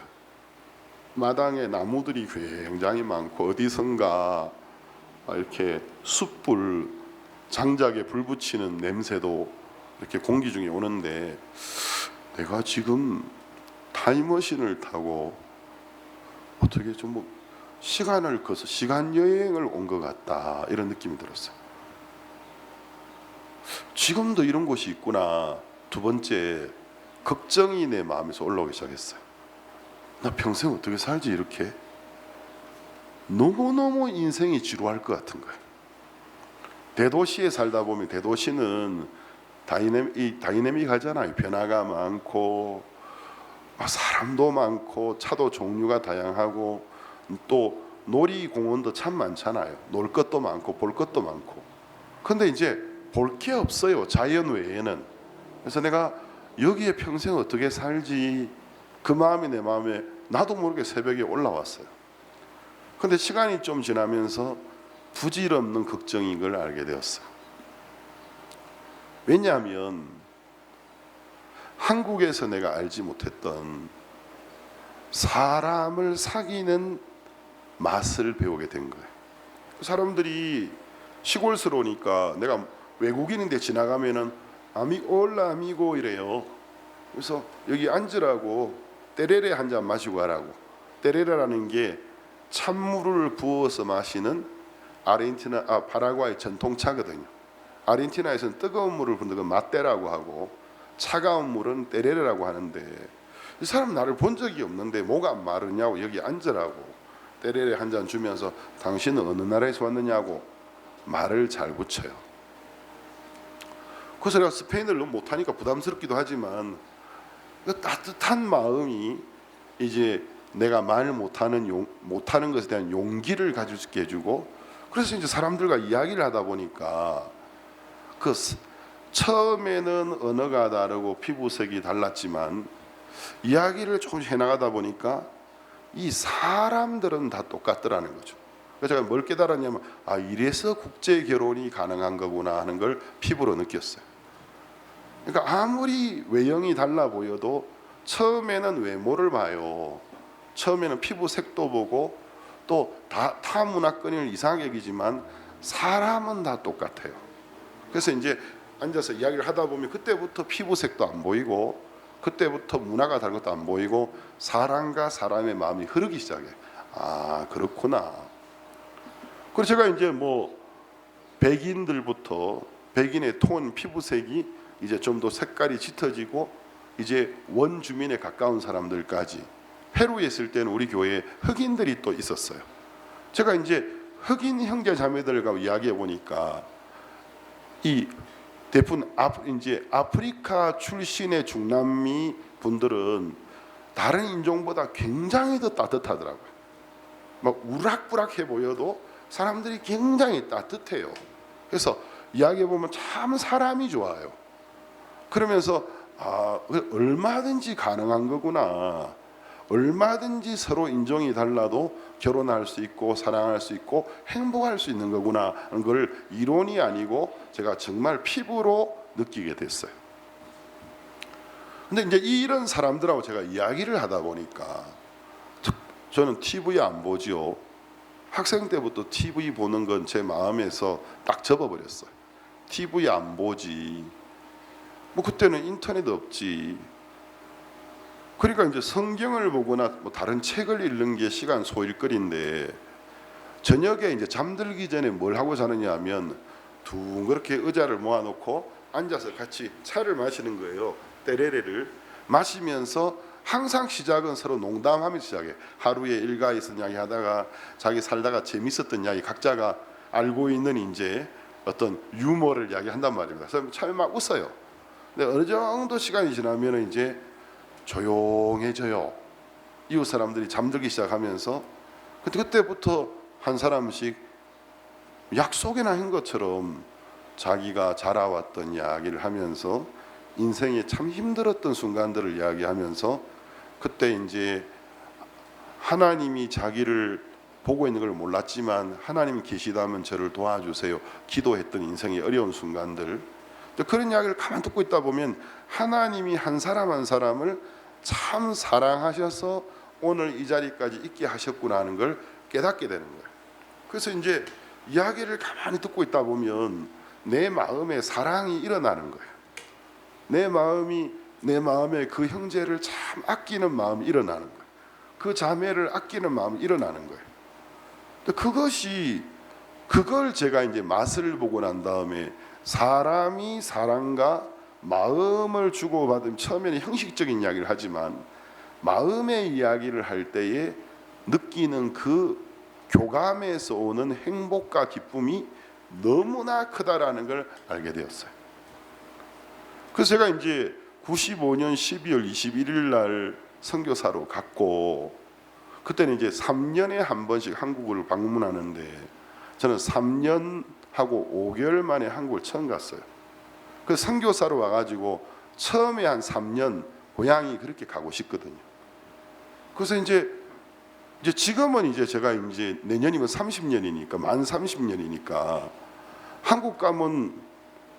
마당에 나무들이 굉장히 많고 어디선가 이렇게 숯불, 장작에 불 붙이는 냄새도 이렇게 공기 중에 오는데, 내가 지금 타임머신을 타고 어떻게 좀 뭐 시간을 거서 시간 여행을 온 것 같다, 이런 느낌이 들었어요. 지금도 이런 곳이 있구나. 두 번째, 걱정이 내 마음에서 올라오기 시작했어요. 나 평생 어떻게 살지 이렇게? 너무너무 인생이 지루할 것 같은 거예요. 대도시에 살다 보면, 대도시는 다이내믹하잖아요. 변화가 많고 사람도 많고 차도 종류가 다양하고 또 놀이공원도 참 많잖아요. 놀 것도 많고 볼 것도 많고. 근데 이제 볼 게 없어요, 자연 외에는. 그래서 내가 여기에 평생 어떻게 살지, 그 마음이 내 마음에 나도 모르게 새벽에 올라왔어요. 근데 시간이 좀 지나면서 부질없는 걱정인 걸 알게 되었어요. 왜냐하면 한국에서 내가 알지 못했던 사람을 사귀는 맛을 배우게 된 거예요. 사람들이 시골스러우니까 내가 외국인인데 지나가면은 올라 아미고 이래요. 그래서 여기 앉으라고, 때레레 한 잔 마시고 가라고. 때레레라는 게 찬물을 부어서 마시는 파라과이 전통차거든요. 아르헨티나에서는 뜨거운 물을 부는 건 마떼라고 하고, 차가운 물은 때레레라고 하는데, 이 사람 나를 본 적이 없는데 뭐가 마르냐고 여기 앉으라고 때레레 한 잔 주면서 당신은 어느 나라에서 왔느냐고 말을 잘 붙여요. 그래서 내가 스페인어를 너무 못하니까 부담스럽기도 하지만 그 따뜻한 마음이 이제 내가 말 못하는 것에 대한 용기를 가질 수 있게 해주고, 그래서 이제 사람들과 이야기를 하다 보니까 처음에는 언어가 다르고 피부색이 달랐지만 이야기를 조금씩 해나가다 보니까 이 사람들은 다 똑같더라는 거죠. 그래서 제가 뭘 깨달았냐면, 이래서 국제 결혼이 가능한 거구나 하는 걸 피부로 느꼈어요. 그러니까 아무리 외형이 달라 보여도 처음에는 외모를 봐요. 처음에는 피부색도 보고 또 타 문화권을 이상하게 여기지만 사람은 다 똑같아요. 그래서 이제 앉아서 이야기를 하다 보면 그때부터 피부색도 안 보이고, 그때부터 문화가 다른 것도 안 보이고, 사람과 사람의 마음이 흐르기 시작해. 그렇구나. 그래서 제가 이제 뭐 백인들부터, 백인의 톤 피부색이 이제 좀 더 색깔이 짙어지고 이제 원주민에 가까운 사람들까지. 페루에 있을 때는 우리 교회에 흑인들이 또 있었어요. 제가 이제 흑인 형제 자매들과 이야기해 보니까 이 이제 아프리카 출신의 중남미 분들은 다른 인종보다 굉장히 더 따뜻하더라고요. 막 우락부락해 보여도 사람들이 굉장히 따뜻해요. 그래서 이야기해 보면 참 사람이 좋아요. 그러면서 얼마든지 가능한 거구나. 얼마든지 서로 인종이 달라도 결혼할 수 있고 사랑할 수 있고 행복할 수 있는 거구나 하는 걸 이론이 아니고 제가 정말 피부로 느끼게 됐어요. 근데 이제 이런 사람들하고 제가 이야기를 하다 보니까 저는 TV 안 보지요. 학생 때부터 TV 보는 건 제 마음에서 딱 접어버렸어요. TV 안 보지. 뭐 그때는 인터넷 없지. 그러니까 이제 성경을 보거나 뭐 다른 책을 읽는 게 시간 소일거리인데 저녁에 이제 잠들기 전에 뭘 하고 자느냐 하면 둥그렇게 의자를 모아놓고 앉아서 같이 차를 마시는 거예요. 때레레를 마시면서 항상 시작은 서로 농담하면서 시작해. 하루에 일과에 있었던 이야기 하다가 자기 살다가 재밌었던 이야기 각자가 알고 있는 이제 어떤 유머를 이야기한단 말입니다. 그래서 참 막 웃어요. 근데 어느 정도 시간이 지나면 이제 조용해져요. 이웃 사람들이 잠들기 시작하면서 그때부터 한 사람씩 약속이나 한 것처럼 자기가 자라왔던 이야기를 하면서 인생에 참 힘들었던 순간들을 이야기하면서 그때 이제 하나님이 자기를 보고 있는 걸 몰랐지만 하나님 계시다면 저를 도와주세요. 기도했던 인생의 어려운 순간들 그런 이야기를 가만 듣고 있다 보면 하나님이 한 사람 한 사람을 참 사랑하셔서 오늘 이 자리까지 있게 하셨구나 하는 걸 깨닫게 되는 거예요. 그래서 이제 이야기를 가만히 듣고 있다 보면 내 마음에 사랑이 일어나는 거예요. 내 마음에 그 형제를 참 아끼는 마음이 일어나는 거예요. 그 자매를 아끼는 마음이 일어나는 거예요. 그걸 제가 이제 맛을 보고 난 다음에 사람이 사랑과 마음을 주고받으면 처음에는 형식적인 이야기를 하지만 마음의 이야기를 할 때에 느끼는 그 교감에서 오는 행복과 기쁨이 너무나 크다라는 걸 알게 되었어요. 그래서 제가 이제 95년 12월 21일 날 선교사로 갔고 그때는 이제 3년에 한 번씩 한국을 방문하는데 저는 3년하고 5개월 만에 한국을 처음 갔어요. 그 선교사로 와가지고 처음에 한 3년 고향이 그렇게 가고 싶거든요. 그래서 이제 지금은 이제 제가 이제 내년이면 30년이니까 만 30년이니까 한국 가면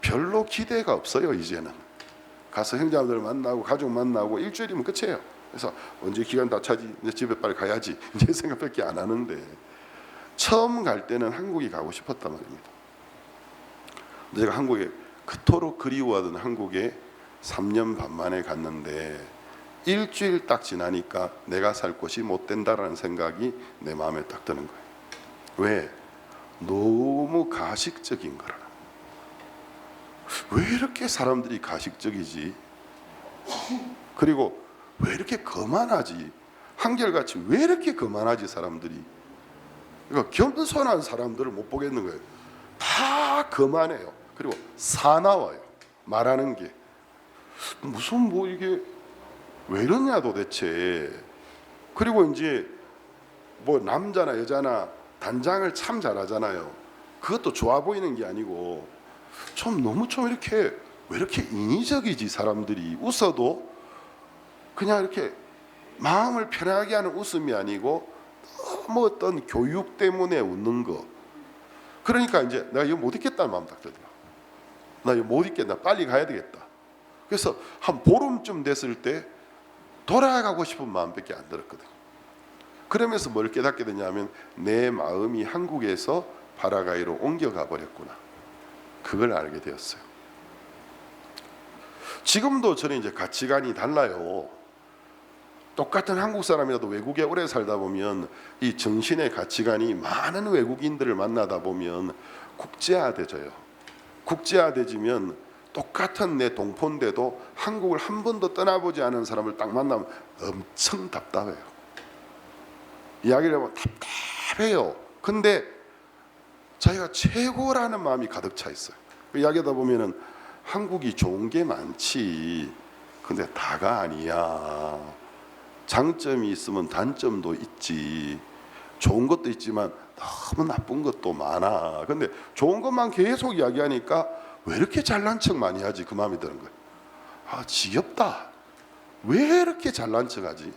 별로 기대가 없어요. 이제는 가서 형제들 만나고 가족 만나고 일주일이면 끝이에요. 그래서 언제 기간 다 차지 이제 집에 빨리 가야지 이제 생각밖에 안 하는데 처음 갈 때는 한국이 가고 싶었단 말입니다. 제가 한국에 그토록 그리워하던 한국에 3년 반 만에 갔는데 일주일 딱 지나니까 내가 살 곳이 못 된다라는 생각이 내 마음에 딱 드는 거예요. 왜? 너무 가식적인 거라. 왜 이렇게 사람들이 가식적이지? 그리고 왜 이렇게 거만하지? 한결같이 왜 이렇게 거만하지 사람들이? 그러니까 겸손한 사람들을 못 보겠는 거예요. 다 거만해요. 그리고 사나워요. 말하는 게 무슨 뭐 이게 왜 이러냐 도대체. 그리고 이제 뭐 남자나 여자나 단장을 참 잘하잖아요. 그것도 좋아 보이는 게 아니고 너무 이렇게 왜 이렇게 인위적이지 사람들이. 웃어도 그냥 이렇게 마음을 편하게 하는 웃음이 아니고 너무 어떤 교육 때문에 웃는 거. 그러니까 이제 내가 이거 못 있겠다는 마음 딱 들더라. 나 이거 못 있겠다. 빨리 가야 되겠다. 그래서 한 보름쯤 됐을 때 돌아가고 싶은 마음밖에 안 들었거든요. 그러면서 뭘 깨닫게 되냐면 내 마음이 한국에서 파라과이로 옮겨가 버렸구나. 그걸 알게 되었어요. 지금도 저는 이제 가치관이 달라요. 똑같은 한국 사람이라도 외국에 오래 살다 보면 이 정신의 가치관이 많은 외국인들을 만나다 보면 국제화돼져요. 국제화돼지면 똑같은 내 동포인데도 한국을 한 번도 떠나보지 않은 사람을 딱 만나면 엄청 답답해요. 이야기를 하면 답답해요. 근데 자기가 최고라는 마음이 가득 차 있어요. 그 이야기하다 보면은 한국이 좋은 게 많지, 근데 다가 아니야. 장점이 있으면 단점도 있지. 좋은 것도 있지만 너무 나쁜 것도 많아. 근데 좋은 것만 계속 이야기하니까 왜 이렇게 잘난 척 많이 하지? 그 마음이 드는 거예요. 아, 지겹다. 왜 이렇게 잘난 척 하지?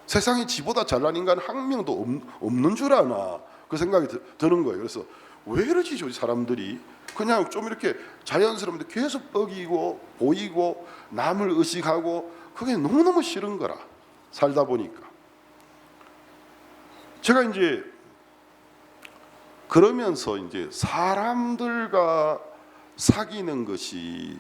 세상에 지보다 잘난 인간 한 명도 없는 줄 아나. 그 생각이 드는 거예요. 그래서 왜 이러지 저 사람들이? 그냥 좀 이렇게 자연스러운데 계속 뻐기고 보이고 남을 의식하고, 그게 너무너무 싫은 거라. 살다 보니까. 제가 이제 그러면서 이제 사람들과 사귀는 것이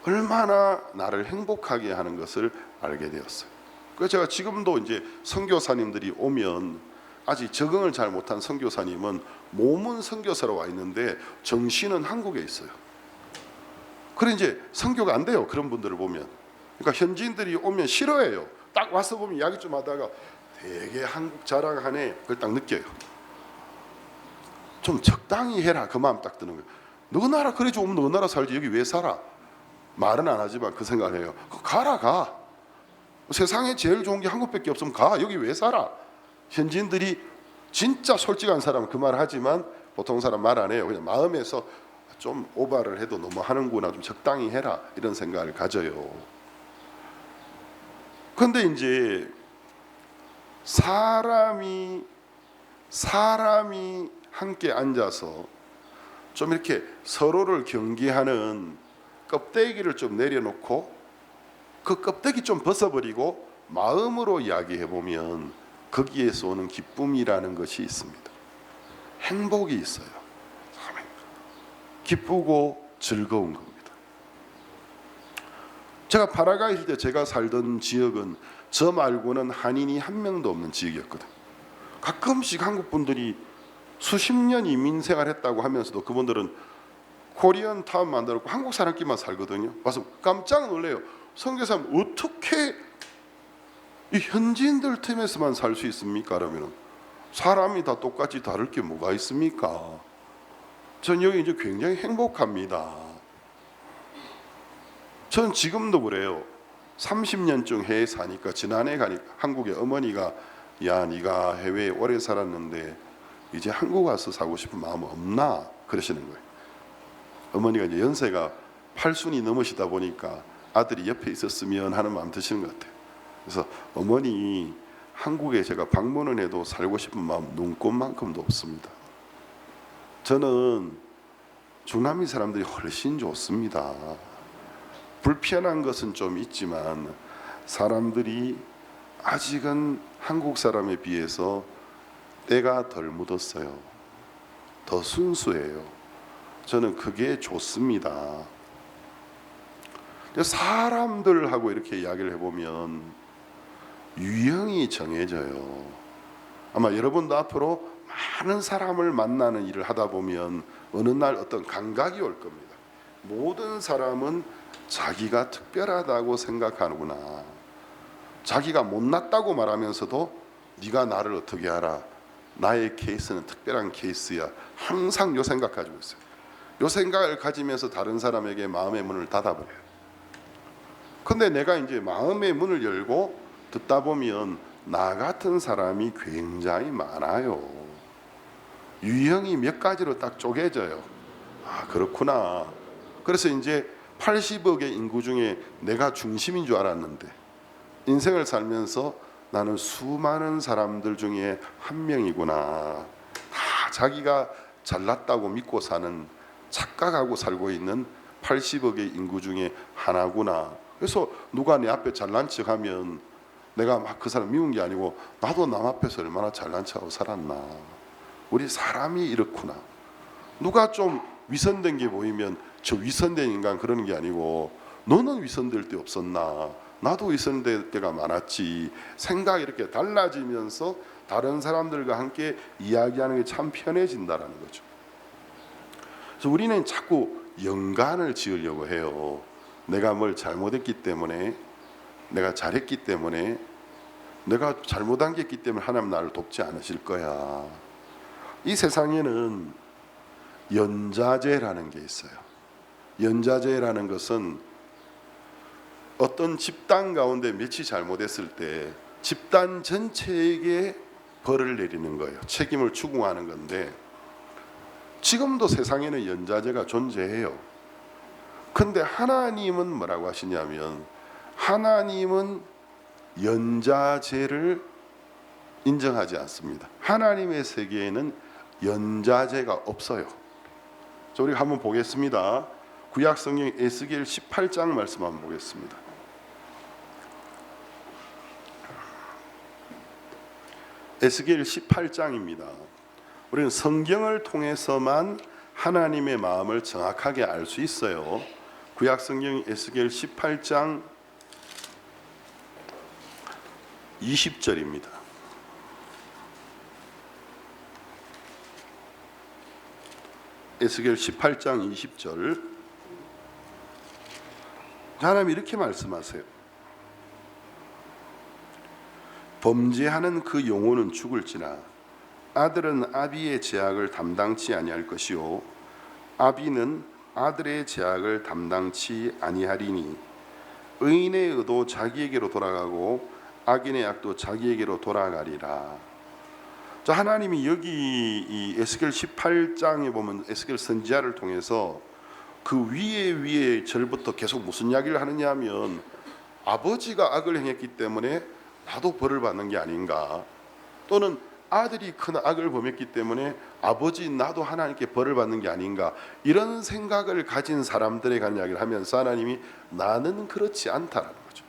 얼마나 나를 행복하게 하는 것을 알게 되었어요. 그래서 제가 지금도 이제 선교사님들이 오면, 아직 적응을 잘 못한 선교사님은 몸은 선교사로 와 있는데 정신은 한국에 있어요. 그래 이제 선교가 안 돼요. 그런 분들을 보면. 그러니까 현지인들이 오면 싫어해요. 딱 와서 보면 이야기 좀 하다가 되게 한국 자랑하네. 그걸 딱 느껴요. 좀 적당히 해라. 그 마음 딱 드는 거예요. 너 나라 그래 좋으면 너 나라 살지 여기 왜 살아? 말은 안 하지만 그 생각을 해요. 가라 가. 세상에 제일 좋은 게 한국밖에 없으면 가. 여기 왜 살아? 현지인들이 진짜 솔직한 사람은 그 말을 하지만 보통 사람 말 안 해요. 그냥 마음에서 좀 오바를 해도 너무 하는구나, 좀 적당히 해라, 이런 생각을 가져요. 그런데 이제 사람이 함께 앉아서 좀 이렇게 서로를 경계하는 껍데기를 좀 내려놓고 그 껍데기 좀 벗어버리고 마음으로 이야기해 보면 거기에서 오는 기쁨이라는 것이 있습니다. 행복이 있어요. 기쁘고 즐거운 겁니다. 제가 파라과이 있을 때 제가 살던 지역은 저 말고는 한인이 한 명도 없는 지역이었거든요. 가끔씩 한국 분들이 수십 년 이민 생활했다고 하면서도 그분들은 코리안 타운 만들었고 한국 사람끼리만 살거든요. 와서 깜짝 놀래요. 선교사님 어떻게 이 현지인들 틈에서만 살 수 있습니까? 그러면 사람이 다 똑같이 다를 게 뭐가 있습니까? 전 여기 이제 굉장히 행복합니다. 전 지금도 그래요. 30년쯤 해외에 사니까 지난해 가니까 한국에 어머니가 야 네가 해외에 오래 살았는데 이제 한국 와서 사고 싶은 마음 없나? 그러시는 거예요. 어머니가 이제 연세가 80이 넘으시다 보니까 아들이 옆에 있었으면 하는 마음 드시는 것 같아요. 그래서 어머니 한국에 제가 방문을 해도 살고 싶은 마음 눈꽃만큼도 없습니다. 저는 중남미 사람들이 훨씬 좋습니다. 불편한 것은 좀 있지만 사람들이 아직은 한국 사람에 비해서 때가 덜 묻었어요. 더 순수해요. 저는 그게 좋습니다. 사람들하고 이렇게 이야기를 해보면 유형이 정해져요. 아마 여러분도 앞으로 많은 사람을 만나는 일을 하다 보면 어느 날 어떤 감각이 올 겁니다. 모든 사람은 자기가 특별하다고 생각하는구나. 자기가 못났다고 말하면서도 네가 나를 어떻게 알아? 나의 케이스는 특별한 케이스야. 항상 요 생각 가지고 있어요. 요 생각을 가지면서 다른 사람에게 마음의 문을 닫아버려요. 근데 내가 이제 마음의 문을 열고 듣다 보면 나 같은 사람이 굉장히 많아요. 유형이 몇 가지로 딱 쪼개져요. 아, 그렇구나. 그래서 이제 80억의 인구 중에 내가 중심인 줄 알았는데 인생을 살면서 나는 수많은 사람들 중에 한 명이구나. 다 자기가 잘났다고 믿고 사는, 착각하고 살고 있는 80억의 인구 중에 하나구나. 그래서 누가 내 앞에 잘난 척하면 내가 막 그 사람 미운 게 아니고 나도 남 앞에서 얼마나 잘난 척하고 살았나. 우리 사람이 이렇구나. 누가 좀 위선된 게 보이면 저 위선된 인간 그러는 게 아니고 너는 위선될 때 없었나. 나도 위선될 때가 많았지. 생각이 이렇게 달라지면서 다른 사람들과 함께 이야기하는 게 참 편해진다라는 거죠. 그래서 우리는 자꾸 연관을 지으려고 해요. 내가 뭘 잘못했기 때문에, 내가 잘했기 때문에, 내가 잘못한 게 있기 때문에 하나님 나를 돕지 않으실 거야. 이 세상에는 연좌제라는 게 있어요. 연좌제라는 것은 어떤 집단 가운데 며칠 잘못했을 때 집단 전체에게 벌을 내리는 거예요. 책임을 추궁하는 건데, 지금도 세상에는 연좌제가 존재해요. 근데 하나님은 뭐라고 하시냐면, 하나님은 연좌제를 인정하지 않습니다. 하나님의 세계에는 연좌제가 없어요. 자, 우리 한번 보겠습니다. 구약 성경 에스겔 18장 말씀 한번 보겠습니다. 에스겔 18장입니다. 우리는 성경을 통해서만 하나님의 마음을 정확하게 알 수 있어요. 구약 성경 에스겔 18장 20절입니다. 에스겔 18장 20절. 하나님이 이렇게 말씀하세요. 범죄하는 그 영혼은 죽을지나 아들은 아비의 죄악을 담당치 아니할 것이요 아비는 아들의 죄악을 담당치 아니하리니 의인의 의도 자기에게로 돌아가고 악인의 악도 자기에게로 돌아가리라. 자, 하나님이 여기 이 에스겔 18장에 보면 에스겔 선지자를 통해서 그 위에 절부터 계속 무슨 이야기를 하느냐 하면, 아버지가 악을 행했기 때문에 나도 벌을 받는 게 아닌가, 또는 아들이 큰 악을 범했기 때문에 아버지 나도 하나님께 벌을 받는 게 아닌가, 이런 생각을 가진 사람들에 관한 이야기를 하면서 하나님이 나는 그렇지 않다라는 거죠.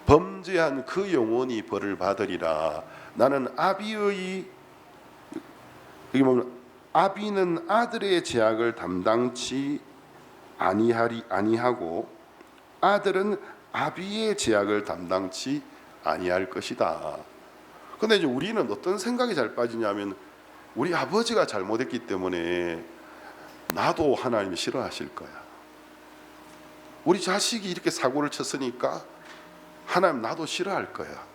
범죄한 그 영혼이 벌을 받으리라. 나는 아비의, 여기 보면 아비는 아들의 죄악을 담당치 아니하고 아들은 아비의 죄악을 담당치 아니할 것이다. 근데 이제 우리는 어떤 생각이 잘 빠지냐면, 우리 아버지가 잘못했기 때문에 나도 하나님이 싫어하실 거야. 우리 자식이 이렇게 사고를 쳤으니까 하나님 나도 싫어할 거야.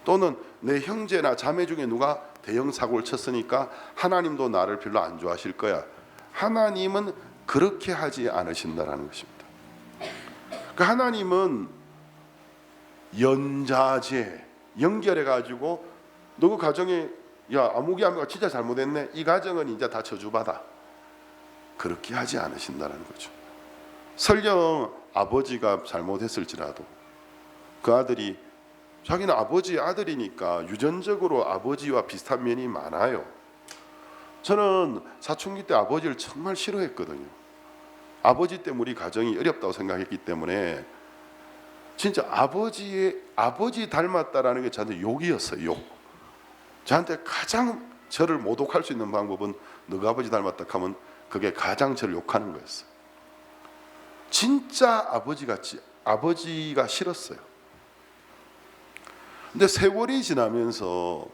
또는 내 형제나 자매 중에 누가 대형 사고를 쳤으니까 하나님도 나를 별로 안 좋아하실 거야. 하나님은 그렇게 하지 않으신다라는 것입니다. 그 하나님은 연좌제 연결해 가지고 너 그 가정에 야 아무개 아무가 진짜 잘못했네, 이 가정은 이제 다 저주받아, 그렇게 하지 않으신다는 거죠. 설령 아버지가 잘못했을지라도 그 아들이, 자기는 아버지의 아들이니까 유전적으로 아버지와 비슷한 면이 많아요. 저는 사춘기 때 아버지를 정말 싫어했거든요. 아버지 때문에 우리 가정이 어렵다고 생각했기 때문에 진짜 아버지 닮았다라는 게 저한테 욕이었어요. 욕. 저한테 가장 저를 모독할 수 있는 방법은 너가 아버지 닮았다 하면 그게 가장 저를 욕하는 거였어요. 진짜 아버지가 싫었어요. 근데 세월이 지나면서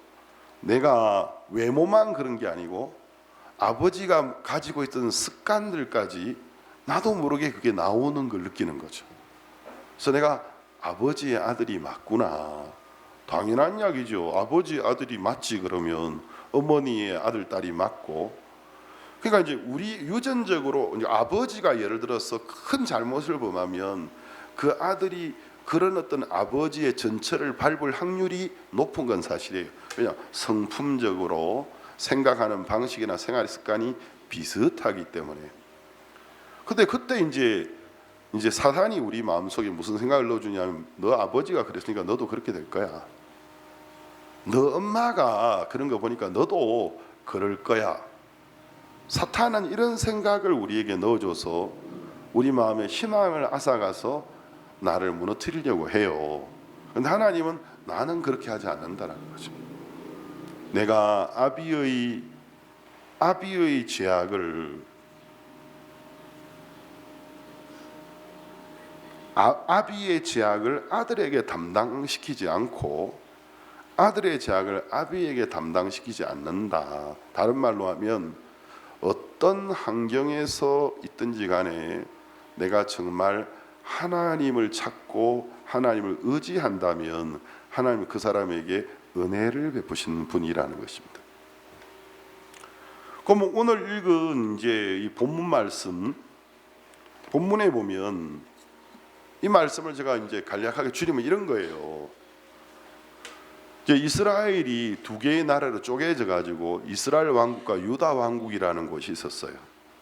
내가 외모만 그런 게 아니고 아버지가 가지고 있던 습관들까지 나도 모르게 그게 나오는 걸 느끼는 거죠. 그래서 내가 아버지의 아들이 맞구나. 당연한 이야기죠. 아버지 아들이 맞지 그러면 어머니의 아들 딸이 맞고. 그러니까 이제 우리 유전적으로 이제 아버지가 예를 들어서 큰 잘못을 범하면 그 아들이 그런 어떤 아버지의 전철을 밟을 확률이 높은 건 사실이에요. 왜냐, 성품적으로 생각하는 방식이나 생활 습관이 비슷하기 때문에. 근데 그때 이제 사탄이 우리 마음속에 무슨 생각을 넣어주냐면, 너 아버지가 그랬으니까 너도 그렇게 될 거야. 너 엄마가 그런 거 보니까 너도 그럴 거야. 사탄은 이런 생각을 우리에게 넣어줘서 우리 마음에 희망을 앗아가서 나를 무너뜨리려고 해요. 그런데 하나님은 나는 그렇게 하지 않는다라는 거죠. 내가 아비의 죄악을 아비의 죄악을 아들에게 담당시키지 않고 아들의 죄악을 아비에게 담당시키지 않는다. 다른 말로 하면 어떤 환경에서 있든지 간에 내가 정말 하나님을 찾고 하나님을 의지한다면 하나님은 그 사람에게 은혜를 베푸시는 분이라는 것입니다. 그럼 오늘 읽은 이제 이 본문 말씀, 본문에 보면 이 말씀을 제가 이제 간략하게 줄이면 이런 거예요. 이제 이스라엘이 두 개의 나라로 쪼개져 가지고 이스라엘 왕국과 유다 왕국이라는 곳이 있었어요.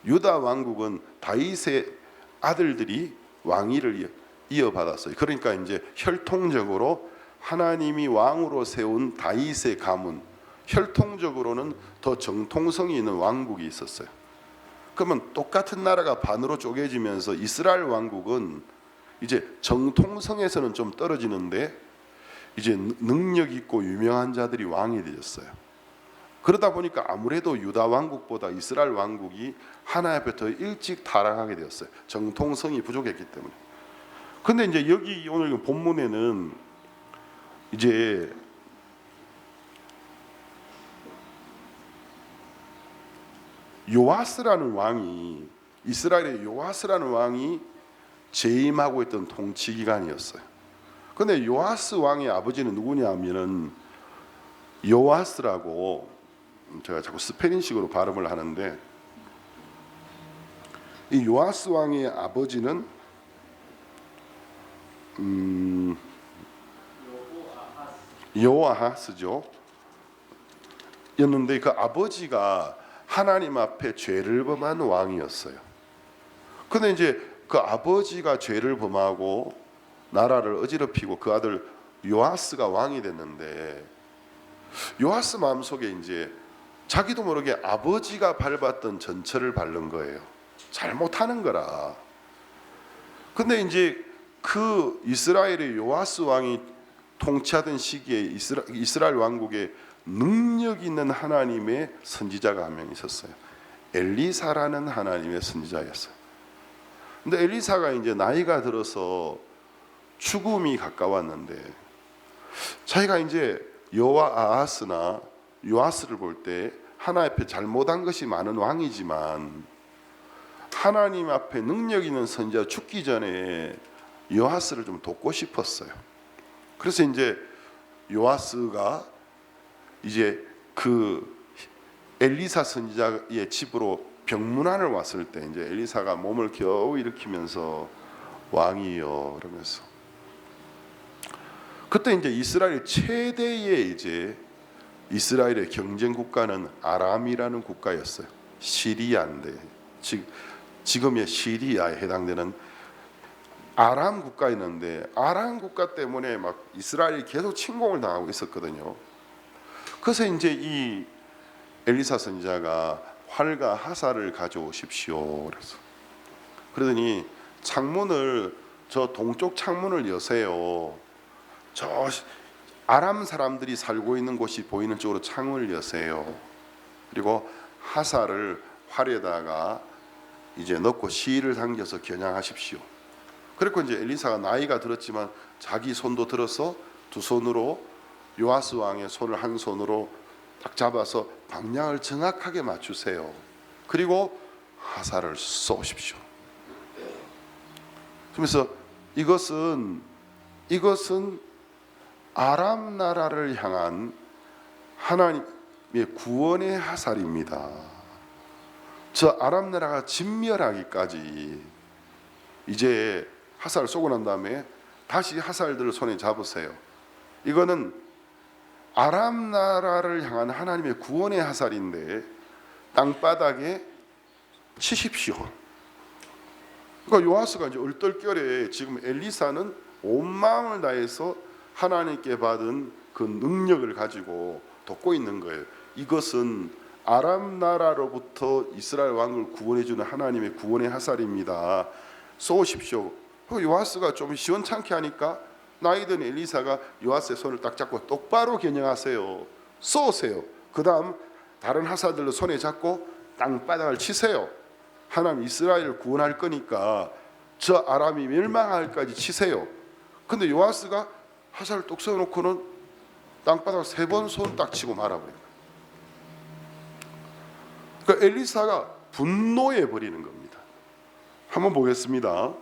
유다 왕국은 다윗의 아들들이 왕위를 이어받았어요. 그러니까 이제 혈통적으로 하나님이 왕으로 세운 다윗의 가문, 혈통적으로는 더 정통성이 있는 왕국이 있었어요. 그러면 똑같은 나라가 반으로 쪼개지면서 이스라엘 왕국은 이제 정통성에서는 좀 떨어지는데 이제 능력 있고 유명한 자들이 왕이 되었어요. 그러다 보니까 아무래도 유다 왕국보다 이스라엘 왕국이 하나님 앞에 더 일찍 타락하게 되었어요. 정통성이 부족했기 때문에. 근데 이제 여기 오늘 본문에는 이제 요아스라는 왕이, 이스라엘의 요아스라는 왕이 재임하고 있던 통치 기간이었어요. 근데 요아스 왕의 아버지는 누구냐면은 요아스라고, 제가 자꾸 스페인식으로 발음을 하는데 이 요아스 왕의 아버지는 여호아하스죠. 였는데 그 아버지가 하나님 앞에 죄를 범한 왕이었어요. 근데 이제 그 아버지가 죄를 범하고 나라를 어지럽히고 그 아들 요아스가 왕이 됐는데 요아스 마음속에 이제 자기도 모르게 아버지가 밟았던 전철을 밟는 거예요. 잘못하는 거라. 근데 이제 그 이스라엘의 요아스 왕이 통치하던 시기에 이스라엘 왕국에 능력 있는 하나님의 선지자가 한 명 있었어요. 엘리사라는 하나님의 선지자였어요. 근데 엘리사가 이제 나이가 들어서 죽음이 가까웠는데 자기가 이제 여호아하스나 요아스를 볼 때 하나님 앞에 잘못한 것이 많은 왕이지만 하나님 앞에 능력 있는 선지자 죽기 전에 요아스를 좀 돕고 싶었어요. 그래서 이제 요아스가 이제 그 엘리사 선지자의 집으로 병문안을 왔을 때 이제 엘리사가 몸을 겨우 일으키면서 왕이여 그러면서 그때 이제 이스라엘 최대의 이제 이스라엘의 경쟁 국가는 아람이라는 국가였어요. 시리아인데 지금의 시리아에 해당되는 아람 국가였는데 아람 국가 때문에 막 이스라엘이 계속 침공을 당하고 있었거든요. 그래서 이제 이 엘리사 선지자가 활과 화살을 가져오십시오. 그래서 그러더니 창문을 저 동쪽 창문을 여세요. 저 아람 사람들이 살고 있는 곳이 보이는 쪽으로 창문을 여세요. 그리고 화살을 활에다가 이제 넣고 실을 당겨서 겨냥하십시오. 그리고 이제 엘리사가 나이가 들었지만 자기 손도 들어서 두 손으로 요아스 왕의 손을 한 손으로 딱 잡아서 방향을 정확하게 맞추세요. 그리고 화살을 쏘십시오. 그래서 이것은 아람 나라를 향한 하나님의 구원의 화살입니다. 저 아람 나라가 진멸하기까지 이제 화살을 쏘고 난 다음에 다시 화살들을 손에 잡으세요. 이거는 아람 나라를 향한 하나님의 구원의 화살인데 땅바닥에 치십시오. 그러니까 요아스가 이제 얼떨결에 지금 엘리사는 온 마음을 다해서 하나님께 받은 그 능력을 가지고 돕고 있는 거예요. 이것은 아람 나라로부터 이스라엘 왕을 구원해 주는 하나님의 구원의 화살입니다. 쏘십시오. 요아스가 좀 시원찮게 하니까 나이 든 엘리사가 요아스의 손을 딱 잡고 똑바로 겨냥하세요. 쏘세요. 그 다음 다른 화살들로 손에 잡고 땅바닥을 치세요. 하나님 이스라엘을 구원할 거니까 저 아람이 멸망할까지 치세요. 근데 요아스가 화살을 뚝 쏘놓고는 땅바닥을 3번 손 딱 치고 말아버린 거예요. 그러니까 엘리사가 분노해 버리는 겁니다. 한번 보겠습니다.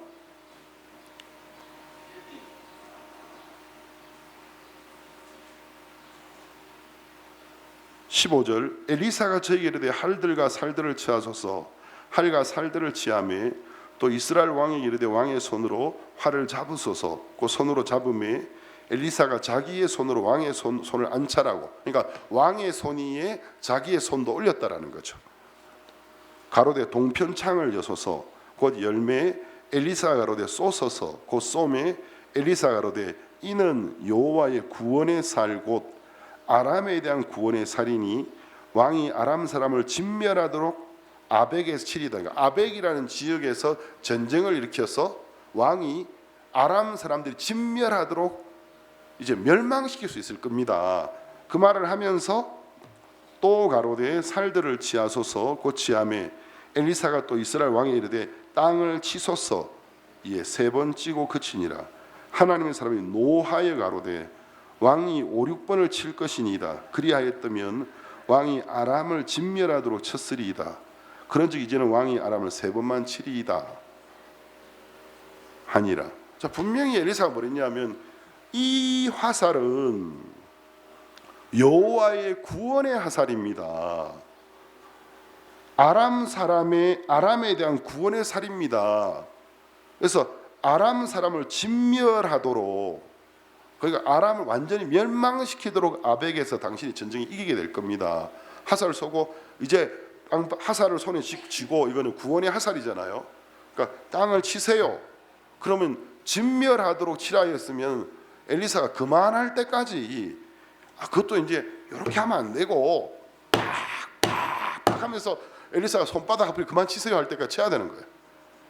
15절 엘리사가 저에게 이르되 할들과 살들을 취하소서. 할과 살들을 취하매 또 이스라엘 왕에게 이르되 왕의 손으로 활을 잡으소서. 그 손으로 잡음에 엘리사가 자기의 손으로 왕의 손을 안찰하고, 그러니까 왕의 손 위에 자기의 손도 올렸다라는 거죠. 가로되 동편창을 여소서. 곧 열매에 엘리사가 가로되 쏘소서. 곧 쏘매 엘리사가 가로되 이는 여호와의 구원의 살 곧 아람에 대한 구원의 살이니 왕이 아람 사람을 진멸하도록 아벡에서 치리다. 그러니까 아벡이라는 지역에서 전쟁을 일으켜서 왕이 아람 사람들이 진멸하도록 이제 멸망시킬 수 있을 겁니다. 그 말을 하면서 또 가로되 살들을 취하소서. 곧 취하매 엘리사가 또 이스라엘 왕에 이르되 땅을 치소서. 이에 3번 찌고 그치니라. 하나님의 사람이 노하여 가로되 왕이 5, 6번을 칠 것이니이다. 그리하였다면 왕이 아람을 진멸하도록 쳤으리이다. 그런즉 이제는 왕이 아람을 3번만 치리이다 하니라. 자, 분명히 엘리사가 뭐랬냐면 이 화살은 여호와의 구원의 화살입니다. 아람에 대한 구원의 살입니다. 그래서 아람 사람을 진멸하도록, 그러니까 아람을 완전히 멸망시키도록 아벡에서 당신이 전쟁에 이기게 될 겁니다. 화살을 쏘고 이제 화살을 손에 쥐고, 이거는 구원의 화살이잖아요. 그러니까 땅을 치세요. 그러면 진멸하도록 치라였으면 엘리사가 그만할 때까지, 그것도 이제 이렇게 하면 안 되고 팍팍팍 하면서 엘리사가 손바닥 앞을 그만 치세요 할 때까지 쳐야 되는 거예요.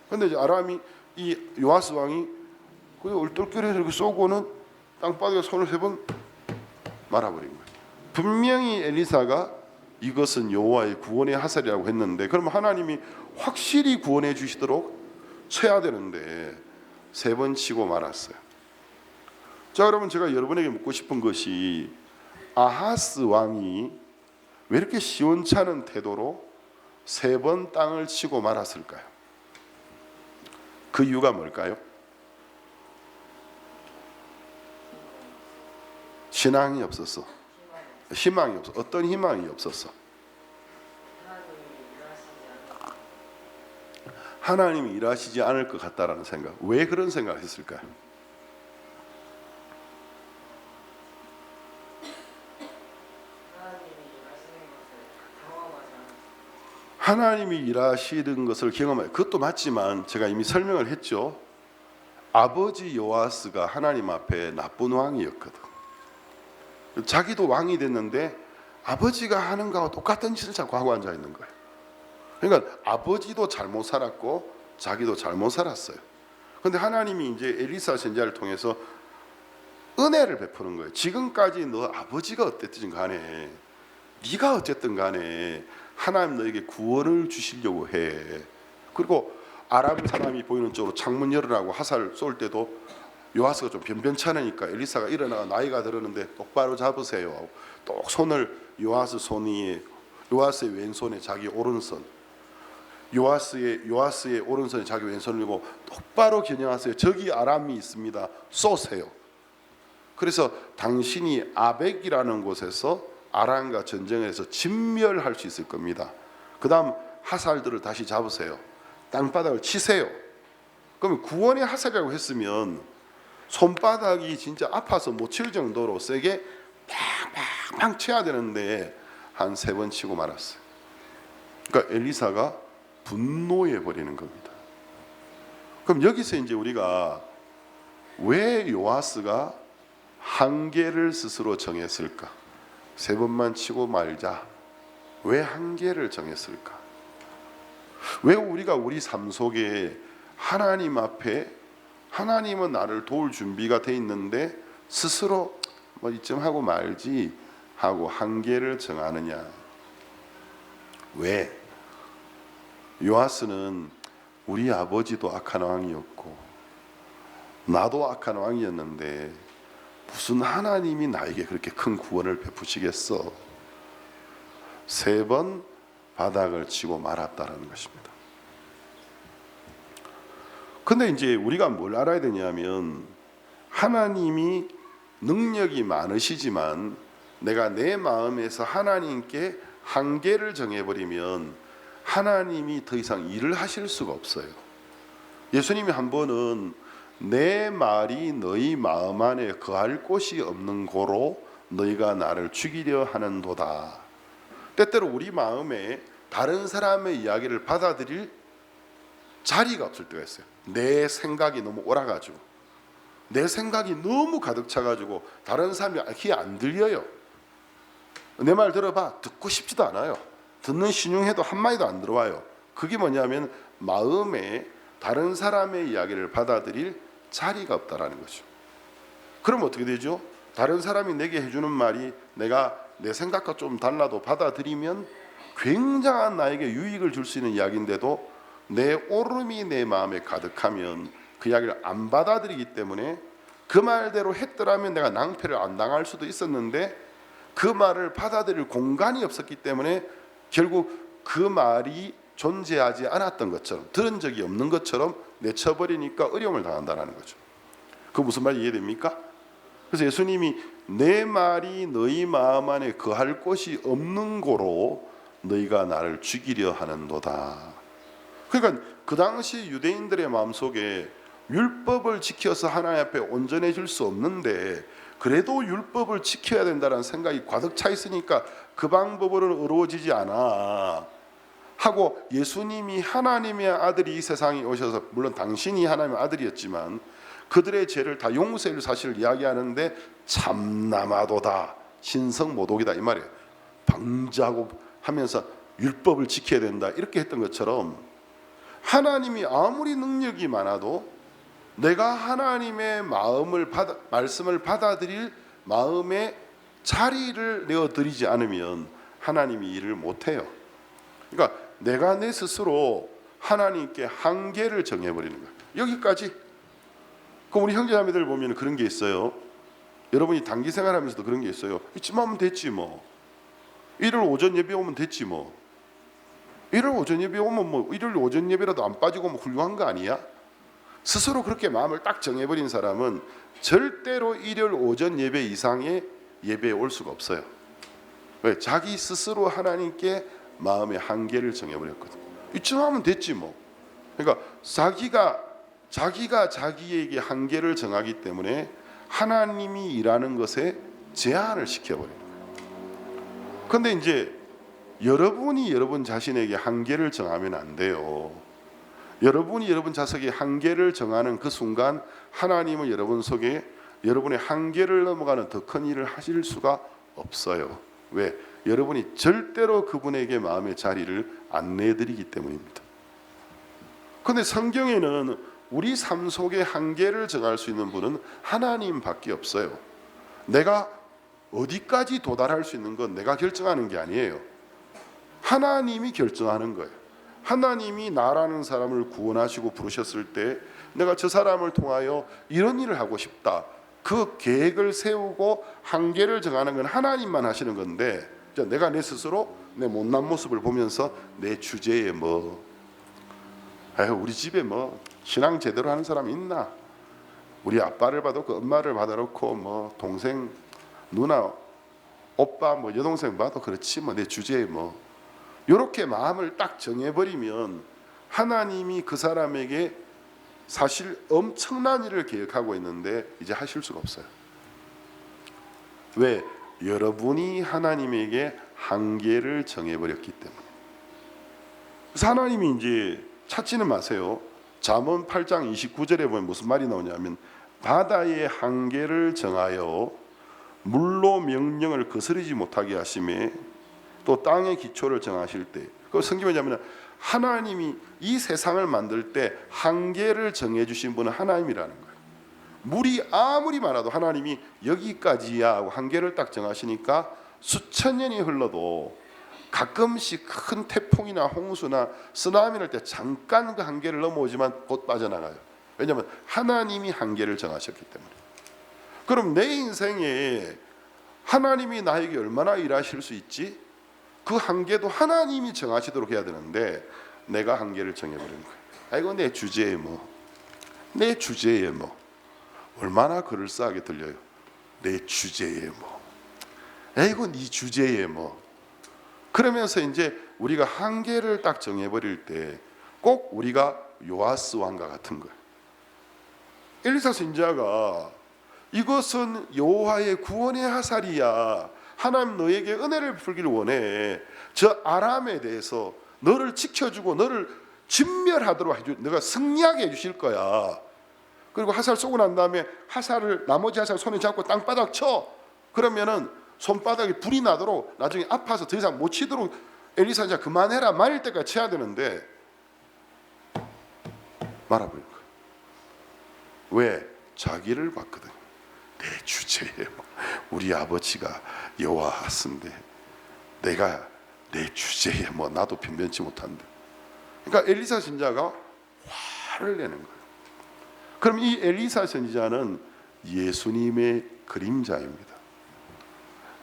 그런데 이제 아람이, 이 요아스 왕이 그 얼떨결에 이렇게 쏘고는 땅바닥에 손을 3번 말아버린 거예요. 분명히 엘리사가 이것은 여호와의 구원의 화살이라고 했는데, 그럼 하나님이 확실히 구원해 주시도록 쳐야 되는데 3번 치고 말았어요. 자, 여러분, 제가 여러분에게 묻고 싶은 것이 아하스 왕이 왜 이렇게 시원찮은 태도로 3번 땅을 치고 말았을까요? 그 이유가 뭘까요? 신앙이 없었어. 희망이 없어. 어떤 희망이 없었어? 하나님이 일하시지 않을 것 같다라는 생각. 왜 그런 생각을 했을까요? 하나님이 일하시는 것을 경험해요. 그것도 맞지만 제가 이미 설명을 했죠. 아버지 요아스가 하나님 앞에 나쁜 왕이었거든. 자기도 왕이 됐는데 아버지가 하는 거하고 똑같은 짓을 자꾸 하고 앉아 있는 거예요. 그러니까 아버지도 잘못 살았고 자기도 잘못 살았어요. 그런데 하나님이 이제 엘리사 선지자를 통해서 은혜를 베푸는 거예요. 지금까지 너 아버지가 어땠든 간에, 네가 어쨌든 간에 하나님 너에게 구원을 주시려고 해. 그리고 아람 사람이 보이는 쪽으로 창문 열으라고 화살 쏠 때도 요아스가 좀 변변찮으니까 엘리사가 일어나, 나이가 들었는데 똑바로 잡으세요. 또 손을 요아스 손 위에, 요아스의 왼손에 자기 오른손, 요아스의 오른손에 자기 왼손을 들고 똑바로 겨냥하세요. 저기 아람이 있습니다. 쏘세요. 그래서 당신이 아벡이라는 곳에서 아람과 전쟁을 해서 진멸할 수 있을 겁니다. 그 다음 화살들을 다시 잡으세요. 땅바닥을 치세요. 그러면 구원의 화살이라고 했으면 손바닥이 진짜 아파서 못 칠 정도로 세게 팡팡팡 쳐야 되는데 한 3번 치고 말았어요. 그러니까 엘리사가 분노해 버리는 겁니다. 그럼 여기서 이제 우리가 왜 요아스가 한계를 스스로 정했을까? 3번만 치고 말자. 왜 한계를 정했을까? 왜 우리가 우리 삶 속에 하나님 앞에, 하나님은 나를 도울 준비가 돼 있는데 스스로 뭐 이쯤 하고 말지 하고 한계를 정하느냐? 왜? 요아스는 우리 아버지도 악한 왕이었고 나도 악한 왕이었는데 무슨 하나님이 나에게 그렇게 큰 구원을 베푸시겠어? 3번 바닥을 치고 말았다라는 것입니다. 근데 이제 우리가 뭘 알아야 되냐면, 하나님이 능력이 많으시지만 내가 내 마음에서 하나님께 한계를 정해버리면 하나님이 더 이상 일을 하실 수가 없어요. 예수님이 한 번은 내 말이 너희 마음 안에 거할 곳이 없는 고로 너희가 나를 죽이려 하는도다. 때때로 우리 마음에 다른 사람의 이야기를 받아들일 자리가 없을 때가 있어요. 내 생각이 너무 옳아가지고, 내 생각이 너무 가득 차가지고 다른 사람이 귀에 안 들려요. 내 말 들어봐, 듣고 싶지도 않아요. 듣는 신용해도 한마디도 안 들어와요. 그게 뭐냐면 마음에 다른 사람의 이야기를 받아들일 자리가 없다라는 거죠. 그럼 어떻게 되죠? 다른 사람이 내게 해주는 말이 내가 내 생각과 좀 달라도 받아들이면 굉장한 나에게 유익을 줄 수 있는 이야기인데도 내 오름이 내 마음에 가득하면 그 이야기를 안 받아들이기 때문에 그 말대로 했더라면 내가 낭패를 안 당할 수도 있었는데 그 말을 받아들일 공간이 없었기 때문에 결국 그 말이 존재하지 않았던 것처럼, 들은 적이 없는 것처럼 내쳐버리니까 어려움을 당한다는 거죠. 그 무슨 말이 이해됩니까? 그래서 예수님이 내 말이 너희 마음 안에 거할 곳이 없는 고로 너희가 나를 죽이려 하는도다. 그러니까 그 당시 유대인들의 마음속에 율법을 지켜서 하나님 앞에 온전해질 수 없는데 그래도 율법을 지켜야 된다는 생각이 가득 차 있으니까 그 방법으로는 어려워지지 않아 하고, 예수님이 하나님의 아들이 이 세상에 오셔서, 물론 당신이 하나님의 아들이었지만 그들의 죄를 다 용서할 사실을 이야기하는데 참나마도다, 신성모독이다 이 말이에요. 방자고 하면서 율법을 지켜야 된다 이렇게 했던 것처럼, 하나님이 아무리 능력이 많아도 내가 하나님의 말씀을 받아들일 마음의 자리를 내어드리지 않으면 하나님이 일을 못해요. 그러니까 내가 내 스스로 하나님께 한계를 정해버리는 거예요. 여기까지. 그럼 우리 형제자매들 보면 그런 게 있어요. 여러분이 단기 생활하면서도 그런 게 있어요. 이쯤 하면 됐지 뭐. 일요일 오전 예배 오면 됐지 뭐. 일요일 오전 예배 오면 뭐 일요일 오전 예배라도 안 빠지고 뭐 훌륭한 거 아니야? 스스로 그렇게 마음을 딱 정해버린 사람은 절대로 일요일 오전 예배 이상의 예배에 올 수가 없어요. 왜? 자기 스스로 하나님께 마음의 한계를 정해버렸거든. 이쯤 하면 됐지 뭐. 그러니까 자기가 자기에게 한계를 정하기 때문에 하나님이 일하는 것에 제한을 시켜버리는 거예요. 그런데 이제 여러분이 여러분 자신에게 한계를 정하면 안 돼요. 여러분이 여러분 자식의 한계를 정하는 그 순간 하나님은 여러분 속에 여러분의 한계를 넘어가는 더 큰 일을 하실 수가 없어요. 왜? 여러분이 절대로 그분에게 마음의 자리를 안 내드리기 때문입니다. 그런데 성경에는 우리 삶 속에 한계를 정할 수 있는 분은 하나님밖에 없어요. 내가 어디까지 도달할 수 있는 건 내가 결정하는 게 아니에요. 하나님이 결정하는 거예요. 하나님이 나라는 사람을 구원하시고 부르셨을 때 내가 저 사람을 통하여 이런 일을 하고 싶다, 그 계획을 세우고 한계를 정하는 건 하나님만 하시는 건데, 내가 내 스스로 내 못난 모습을 보면서 내 주제에 뭐 우리 집에 뭐 신앙 제대로 하는 사람 있나, 우리 아빠를 봐도 엄마를 받아놓고 뭐 동생 누나 오빠 뭐 여동생 봐도 그렇지 뭐 내 주제에 뭐, 이렇게 마음을 딱 정해버리면 하나님이 그 사람에게 사실 엄청난 일을 계획하고 있는데 이제 하실 수가 없어요. 왜? 여러분이 하나님에게 한계를 정해버렸기 때문에. 그래서 하나님이 이제 찾지는 마세요. 잠언 8장 29절에 보면 무슨 말이 나오냐면, 바다의 한계를 정하여 물로 명령을 거스르지 못하게 하심에 또 땅의 기초를 정하실 때, 그 성경에 보면 하나님이 이 세상을 만들 때 한계를 정해 주신 분은 하나님이라는 거예요. 물이 아무리 많아도 하나님이 여기까지야 하고 한계를 딱 정하시니까 수천 년이 흘러도 가끔씩 큰 태풍이나 홍수나 쓰나미 날 때 잠깐 그 한계를 넘어오지만 곧 빠져나가요. 왜냐하면 하나님이 한계를 정하셨기 때문에. 그럼 내 인생에 하나님이 나에게 얼마나 일하실 수 있지? 그 한계도 하나님이 정하시도록 해야 되는데 내가 한계를 정해버리는 거예요. 아이고 내 주제에 뭐, 내 주제에 뭐, 얼마나 그럴싸하게 들려요. 내 주제에 뭐, 에이고 네 주제에 뭐. 그러면서 이제 우리가 한계를 딱 정해버릴 때 꼭 우리가 요아스 왕과 같은 거예요. 엘리사 선지자가 이것은 여호와의 구원의 하살이야. 하나님 너에게 은혜를 베풀기를 원해. 저 아람에 대해서 너를 지켜주고 너를 진멸하도록 해주, 내가 승리하게 해주실 거야. 그리고 하살 쏘고 난 다음에 나머지 하살 손에 잡고 땅바닥 쳐. 그러면은 손바닥에 불이 나도록 나중에 아파서 더 이상 못 치도록 엘리사 선지자 그만해라 말일 때까지 쳐야 되는데 말아버린 거예요. 왜? 자기를 봤거든. 내 주제에 우리 아버지가 여호와하신데 내가 내 주제에 나도 변변치 못한다. 그러니까 엘리사 선지자가 화를 내는 거예요. 그럼 이 엘리사 선지자는 예수님의 그림자입니다.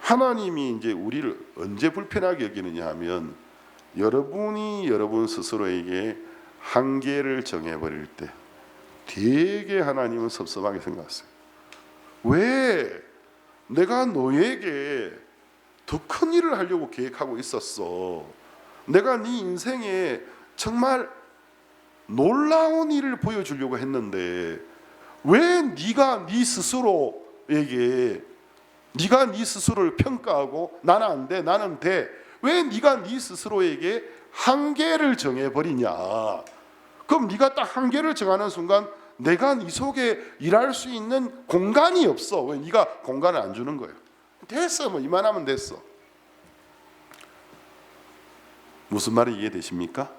하나님이 이제 우리를 언제 불편하게 여기느냐 하면 여러분이 여러분 스스로에게 한계를 정해버릴 때 되게 하나님은 섭섭하게 생각하세요. 왜? 내가 너에게 더 큰 일을 하려고 계획하고 있었어. 내가 네 인생에 정말 놀라운 일을 보여주려고 했는데 왜 네가 네 스스로에게 네가 네 스스로를 평가하고 나는 안 돼, 나는 돼. 왜 네가 네 스스로에게 한계를 정해버리냐. 그럼 네가 딱 한계를 정하는 순간 내가 네 속에 일할 수 있는 공간이 없어. 왜? 네가 공간을 안 주는 거예요. 됐어, 이만하면 됐어. 무슨 말이 이해되십니까?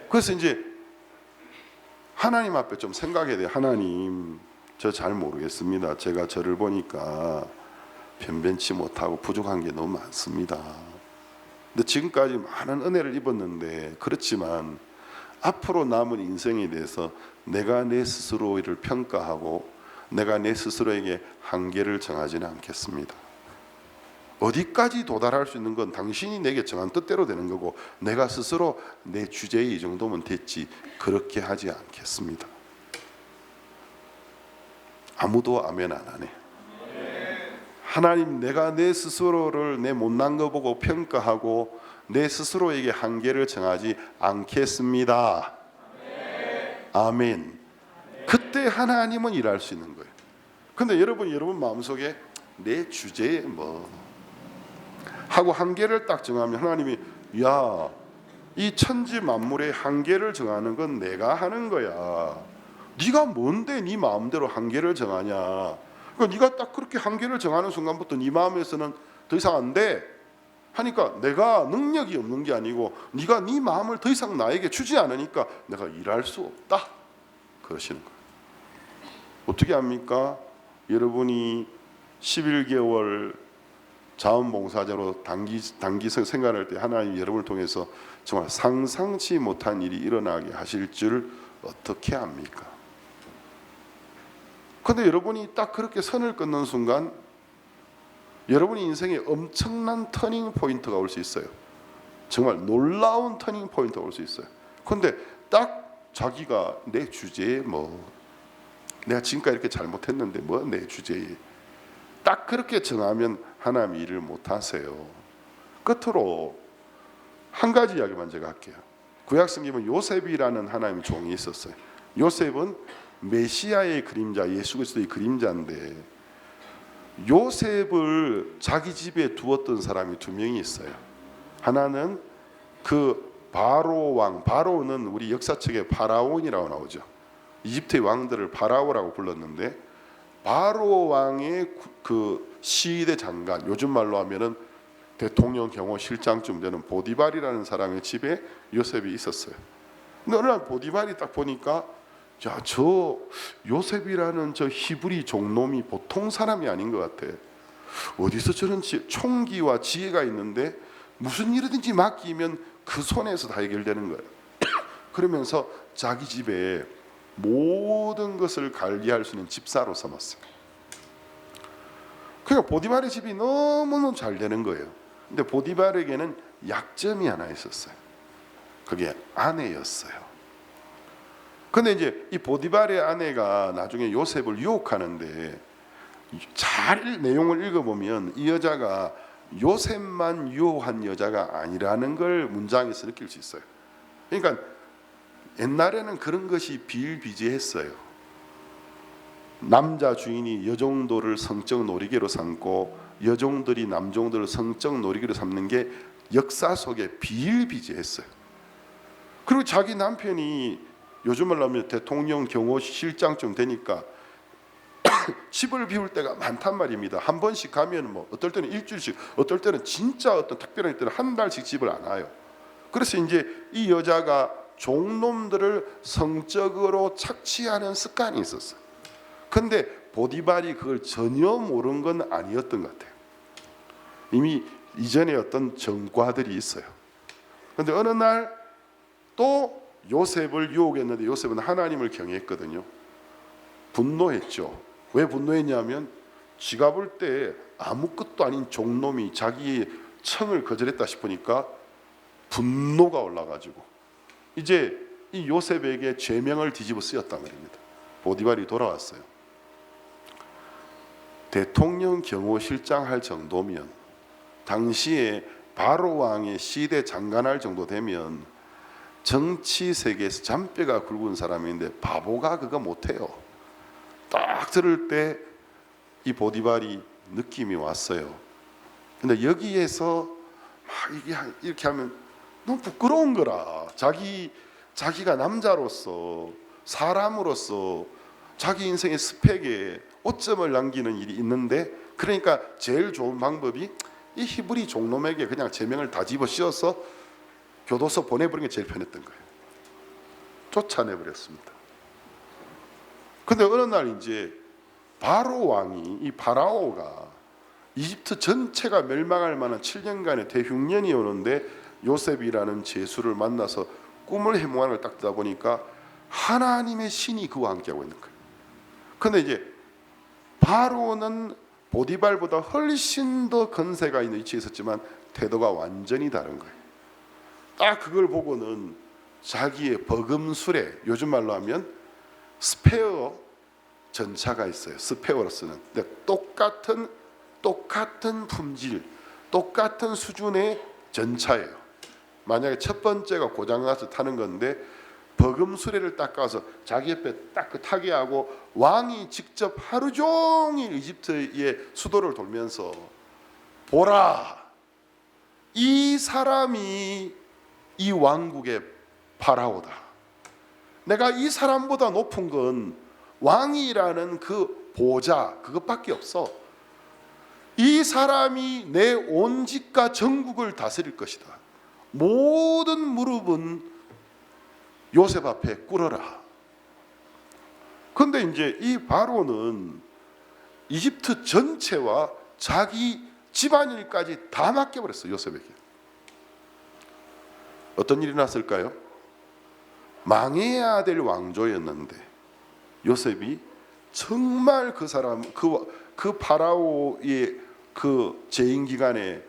그래서 이제 하나님 앞에 좀 생각해야 돼요. 하나님, 저 잘 모르겠습니다. 제가 저를 보니까 변변치 못하고 부족한 게 너무 많습니다. 근데 지금까지 많은 은혜를 입었는데 그렇지만 앞으로 남은 인생에 대해서 내가 내 스스로를 평가하고 내가 내 스스로에게 한계를 정하지는 않겠습니다. 어디까지 도달할 수 있는 건 당신이 내게 정한 뜻대로 되는 거고 내가 스스로 내 주제에 이 정도면 됐지 그렇게 하지 않겠습니다. 아무도 아멘 안 하네. 하나님, 내가 내 스스로를 내 못난 거 보고 평가하고 내 스스로에게 한계를 정하지 않겠습니다. 아멘. 그때 하나님은 일할 수 있는 거예요. 근데 여러분 마음속에 내 주제에 하고 한계를 딱 정하면 하나님이 야, 이 천지 만물의 한계를 정하는 건 내가 하는 거야. 네가 뭔데 네 마음대로 한계를 정하냐. 그러니까 네가 딱 그렇게 한계를 정하는 순간부터 네 마음에서는 더 이상 안 돼 하니까 내가 능력이 없는 게 아니고 네가 네 마음을 더 이상 나에게 주지 않으니까 내가 일할 수 없다 그러시는 거예요. 어떻게 합니까? 여러분이 11개월 자원봉사자로 단기 생활할 때 하나님 여러분을 통해서 정말 상상치 못한 일이 일어나게 하실 줄 어떻게 압니까? 근데 여러분이 딱 그렇게 선을 끊는 순간 여러분의 인생에 엄청난 터닝 포인트가 올 수 있어요. 정말 놀라운 터닝 포인트가 올 수 있어요. 근데 딱 자기가 내 주제에 내가 지금까지 이렇게 잘못했는데 내 주제에 딱 그렇게 정하면 하나님 일을 못 하세요. 끝으로 한 가지 이야기만 제가 할게요. 구약 성경에 요셉이라는 하나님의 종이 있었어요. 요셉은 메시아의 그림자, 예수 그리스도의 그림자인데 요셉을 자기 집에 두었던 사람이 두 명이 있어요. 하나는 그 바로 왕, 바로는 우리 역사책에 파라온이라고 나오죠. 이집트의 왕들을 파라오라고 불렀는데 바로 왕의 그 시대 장관, 요즘 말로 하면은 대통령 경호실장쯤 되는 보디발이라는 사람의 집에 요셉이 있었어요. 근데 어느 날 보디발이 딱 보니까 야, 저 요셉이라는 저 히브리 종놈이 보통 사람이 아닌 것 같아. 어디서 저런 총기와 지혜가 있는데 무슨 일이든지 맡기면 그 손에서 다 해결되는 거예요. 그러면서 자기 집에 모든 것을 관리할 수 있는 집사로 삼았어요. 그러니까 보디발의 집이 너무너무 잘 되는 거예요. 근데 보디발에게는 약점이 하나 있었어요. 그게 아내였어요. 근데 이제 이 보디발의 아내가 나중에 요셉을 유혹하는데 잘 내용을 읽어보면 이 여자가 요셉만 유혹한 여자가 아니라는 걸 문장에서 느낄 수 있어요. 그러니까 옛날에는 그런 것이 비일비재했어요. 남자 주인이 여종들을 성적 놀이개로 삼고 여종들이 남종들을 성적 놀이개로 삼는 게 역사 속에 비일비재했어요. 그리고 자기 남편이 요즘 말로 하면 대통령 경호실장쯤 되니까 집을 비울 때가 많단 말입니다. 한 번씩 가면 뭐 어떨 때는 일주일씩, 어떨 때는 진짜 어떤 특별한 때는 한 달씩 집을 안 와요. 그래서 이제 이 여자가 종놈들을 성적으로 착취하는 습관이 있었어요. 근데 보디발이 그걸 전혀 모르는 건 아니었던 것 같아요. 이미 이전에 어떤 전과들이 있어요. 근데 어느 날 또 요셉을 유혹했는데 요셉은 하나님을 경외했거든요. 분노했죠. 왜 분노했냐면 지가 볼 때 아무것도 아닌 종놈이 자기의 청을 거절했다 싶으니까 분노가 올라가지고 이제 이 요셉에게 죄명을 뒤집어 쓰였단 말입니다. 보디발이 돌아왔어요. 대통령 경호실장 할 정도면, 당시에 바로 왕의 시대 장관할 정도 되면 정치 세계에서 잔뼈가 굵은 사람인데 바보가 그거 못해요. 딱 들을 때 이 보디발이 느낌이 왔어요. 근데 여기에서 막 이렇게 하면 너무 부끄러운 거라. 자기가 남자로서, 사람으로서 자기 인생의 스펙에 오점을 남기는 일이 있는데, 그러니까 제일 좋은 방법이 이 히브리 종놈에게 그냥 제명을 다 집어 씌워서 교도소 보내버리는 게 제일 편했던 거예요. 쫓아내버렸습니다. 근데 어느 날 이제 바로 왕이, 이 파라오가 이집트 전체가 멸망할 만한 7년간의 대흉년이 오는데 요셉이라는 제수를 만나서 꿈을 해몽하는 걸 딱 듣다 보니까 하나님의 신이 그와 함께하고 있는 거예요. 근데 이제 바로는 보디발보다 훨씬 더 건세가 있는 위치에 있었지만 태도가 완전히 다른 거예요. 딱 그걸 보고는 자기의 버금술에, 요즘 말로 하면 스페어 전차가 있어요. 스페어로 쓰는. 근데 똑같은 품질, 똑같은 수준의 전차예요. 만약에 첫 번째가 고장나서 타는 건데 버금 수레를 닦아서 자기 옆에 딱 그 타게 하고 왕이 직접 하루 종일 이집트의 수도를 돌면서 보라, 이 사람이 이 왕국의 파라오다. 내가 이 사람보다 높은 건 왕이라는 그 보좌 그것밖에 없어. 이 사람이 내 온 집과 전국을 다스릴 것이다. 모든 무릎은 요셉 앞에 꿇어라. 그런데 이제 이 바로는 이집트 전체와 자기 집안일까지 다 맡겨버렸어요. 요셉에게. 어떤 일이 났을까요? 망해야 될 왕조였는데 요셉이 정말 그 사람, 그 파라오의 그 재임 기간에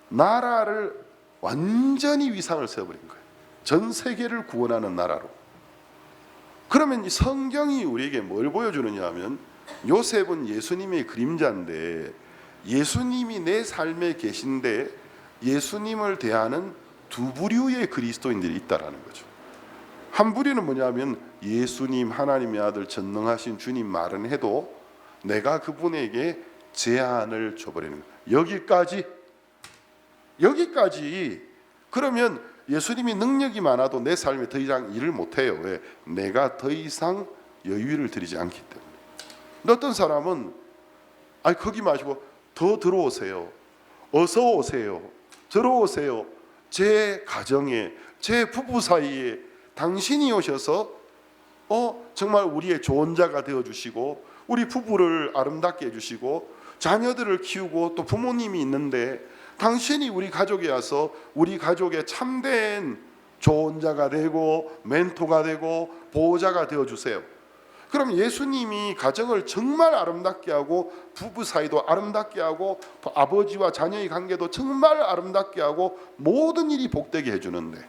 나라를 완전히 위상을 세워버린 거예요. 전 세계를 구원하는 나라로. 그러면 이 성경이 우리에게 뭘 보여주느냐 하면 요셉은 예수님의 그림자인데 예수님이 내 삶에 계신데 예수님을 대하는 두 부류의 그리스도인들이 있다라는 거죠. 한 부류는 뭐냐면 예수님 하나님의 아들 전능하신 주님 말은 해도 내가 그분에게 제한을 줘버리는 거예요. 여기까지. 그러면 예수님이 능력이 많아도 내 삶에 더 이상 일을 못해요. 왜? 내가 더 이상 여유를 드리지 않기 때문에. 근데 어떤 사람은 거기 마시고 더 들어오세요. 어서 오세요. 들어오세요. 제 가정에, 제 부부 사이에 당신이 오셔서 정말 우리의 좋은 자가 되어주시고 우리 부부를 아름답게 해주시고 자녀들을 키우고 또 부모님이 있는데 당신이 우리 가족에 와서 우리 가족의 참된 좋은 자가 되고 멘토가 되고 보호자가 되어주세요. 그럼 예수님이 가정을 정말 아름답게 하고 부부 사이도 아름답게 하고 아버지와 자녀의 관계도 정말 아름답게 하고 모든 일이 복되게 해주는데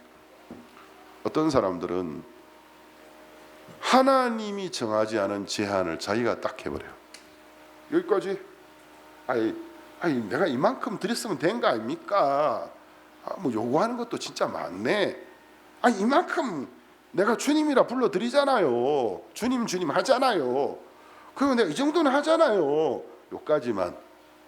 어떤 사람들은 하나님이 정하지 않은 제한을 자기가 딱 해버려요. 여기까지. 아니 내가 이만큼 드렸으면 된 거 아닙니까? 뭐 요구하는 것도 진짜 많네. 아니 이만큼 내가 주님이라 불러드리잖아요. 주님 주님 하잖아요. 그리고 내가 이 정도는 하잖아요. 요까지만.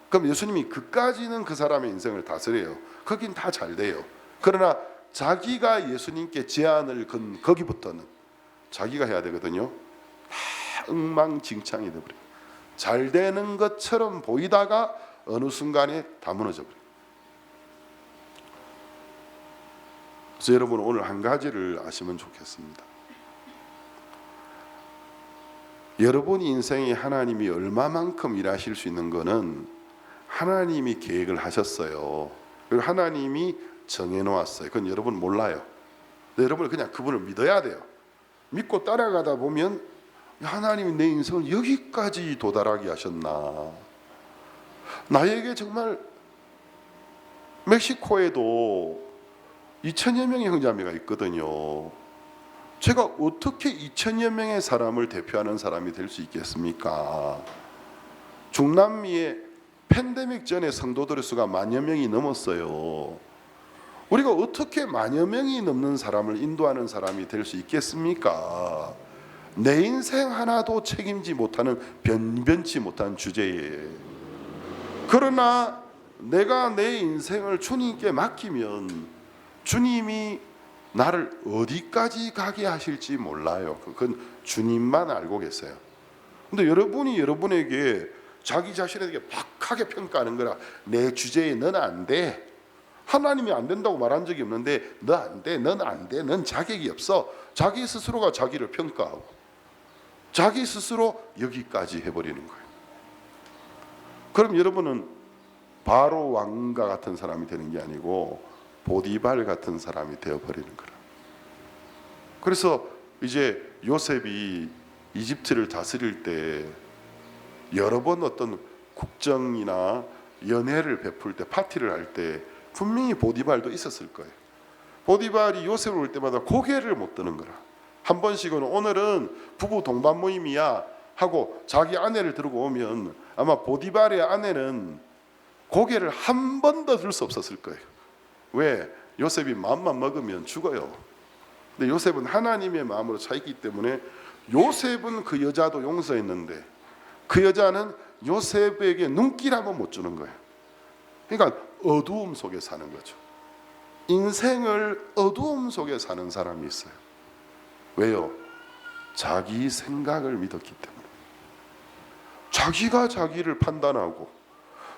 그럼 예수님이 그까지는 그 사람의 인생을 다스려요. 거긴 다 잘 돼요. 그러나 자기가 예수님께 제안을 건 거기부터는 자기가 해야 되거든요. 다 엉망진창이 돼버려요. 잘 되는 것처럼 보이다가 어느 순간에 다 무너져버려요. 그래서 여러분 오늘 한 가지를 아시면 좋겠습니다. 여러분 인생에 하나님이 얼마만큼 일하실 수 있는 거는 하나님이 계획을 하셨어요. 그리고 하나님이 정해놓았어요. 그건 여러분 몰라요. 여러분은 그냥 그분을 믿어야 돼요. 믿고 따라가다 보면 하나님이 내 인생을 여기까지 도달하게 하셨나. 나에게 정말 멕시코에도 2천여 명의 형제자매가 있거든요. 제가 어떻게 2천여 명의 사람을 대표하는 사람이 될 수 있겠습니까? 중남미의 팬데믹 전에 성도들의 수가 만여 명이 넘었어요. 우리가 어떻게 만여 명이 넘는 사람을 인도하는 사람이 될 수 있겠습니까? 내 인생 하나도 책임지 못하는 변변치 못한 주제에. 그러나 내가 내 인생을 주님께 맡기면 주님이 나를 어디까지 가게 하실지 몰라요. 그건 주님만 알고 계세요. 근데 여러분이 여러분에게 자기 자신에게 박하게 평가하는 거라. 내 주제에 넌 안 돼. 하나님이 안 된다고 말한 적이 없는데 너 안 돼, 넌 안 돼, 넌 자격이 없어. 자기 스스로가 자기를 평가하고 자기 스스로 여기까지 해버리는 거예요. 그럼 여러분은 바로 왕과 같은 사람이 되는 게 아니고 보디발 같은 사람이 되어버리는 거라. 그래서 이제 요셉이 이집트를 다스릴 때 여러 번 어떤 국정이나 연회를 베풀 때 파티를 할 때 분명히 보디발도 있었을 거예요. 보디발이 요셉을 올 때마다 고개를 못 드는 거라. 한 번씩은 오늘은 부부 동반 모임이야 하고 자기 아내를 들고 오면 아마 보디발의 아내는 고개를 한 번도 들 수 없었을 거예요. 왜? 요셉이 마음만 먹으면 죽어요. 근데 요셉은 하나님의 마음으로 차 있기 때문에 요셉은 그 여자도 용서했는데 그 여자는 요셉에게 눈길 한번 못 주는 거예요. 그러니까 어두움 속에 사는 거죠. 인생을 어두움 속에 사는 사람이 있어요. 왜요? 자기 생각을 믿었기 때문에. 자기가 자기를 판단하고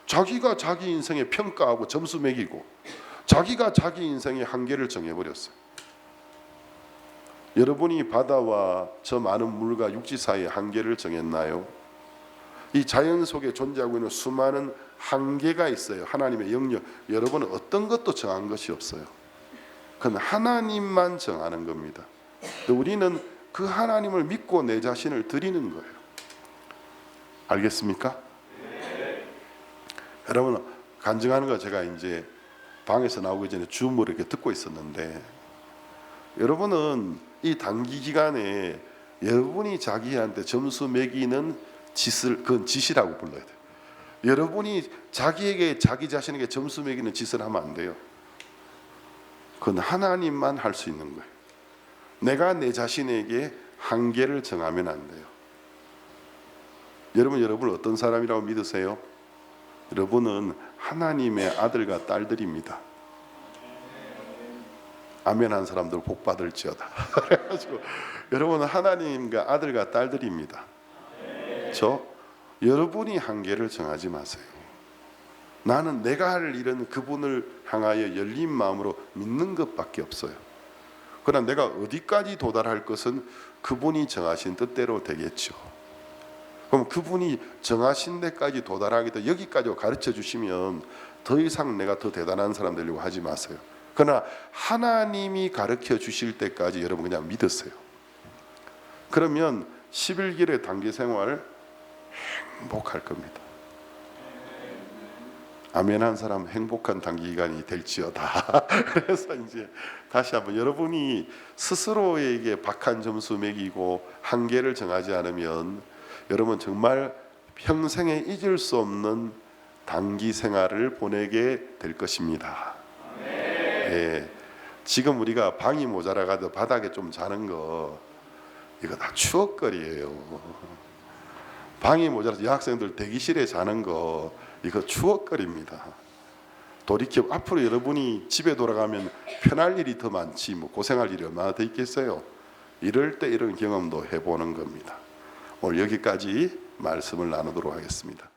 자기가 자기 인생에 평가하고 점수 매기고 자기가 자기 인생의 한계를 정해버렸어요. 여러분이 바다와 저 많은 물과 육지 사이의 한계를 정했나요? 이 자연 속에 존재하고 있는 수많은 한계가 있어요. 하나님의 영역. 여러분은 어떤 것도 정한 것이 없어요. 그건 하나님만 정하는 겁니다. 우리는 그 하나님을 믿고 내 자신을 드리는 거예요. 알겠습니까? 여러분 간증하는 거 제가 이제 방에서 나오기 전에 줌으로 이렇게 듣고 있었는데 여러분은 이 단기 기간에 여러분이 자기한테 점수 매기는 짓을 그건 짓이라고 불러야 돼요. 여러분이 자기에게 자기 자신에게 점수 매기는 짓을 하면 안 돼요. 그건 하나님만 할 수 있는 거예요. 내가 내 자신에게 한계를 정하면 안 돼요. 여러분을 어떤 사람이라고 믿으세요? 여러분은 하나님의 아들과 딸들입니다. 아멘 한 사람들 복 받을지어다. 그래가지고 여러분은 하나님과 아들과 딸들입니다. 여러분이 한계를 정하지 마세요. 나는 내가 할 일은 그분을 향하여 열린 마음으로 믿는 것밖에 없어요. 그러나 내가 어디까지 도달할 것은 그분이 정하신 뜻대로 되겠죠. 그럼 그분이 정하신 데까지 도달하기도 여기까지 가르쳐 주시면 더 이상 내가 더 대단한 사람 되려고 하지 마세요. 그러나 하나님이 가르쳐 주실 때까지 여러분 그냥 믿으세요. 그러면 11개월의 단기 생활 행복할 겁니다. 아멘 한 사람 행복한 단기 기간이 될지어다. 그래서 이제 다시 한번 여러분이 스스로에게 박한 점수 매기고 한계를 정하지 않으면 여러분 정말 평생에 잊을 수 없는 단기 생활을 보내게 될 것입니다. 예, 지금 우리가 방이 모자라가도 바닥에 좀 자는 거 이거 다 추억거리예요. 방이 모자라서 여학생들 대기실에 자는 거 이거 추억거리입니다. 돌이켜 앞으로 여러분이 집에 돌아가면 편할 일이 더 많지 뭐 고생할 일이 얼마나 더 있겠어요. 이럴 때 이런 경험도 해보는 겁니다. 오늘 여기까지 말씀을 나누도록 하겠습니다.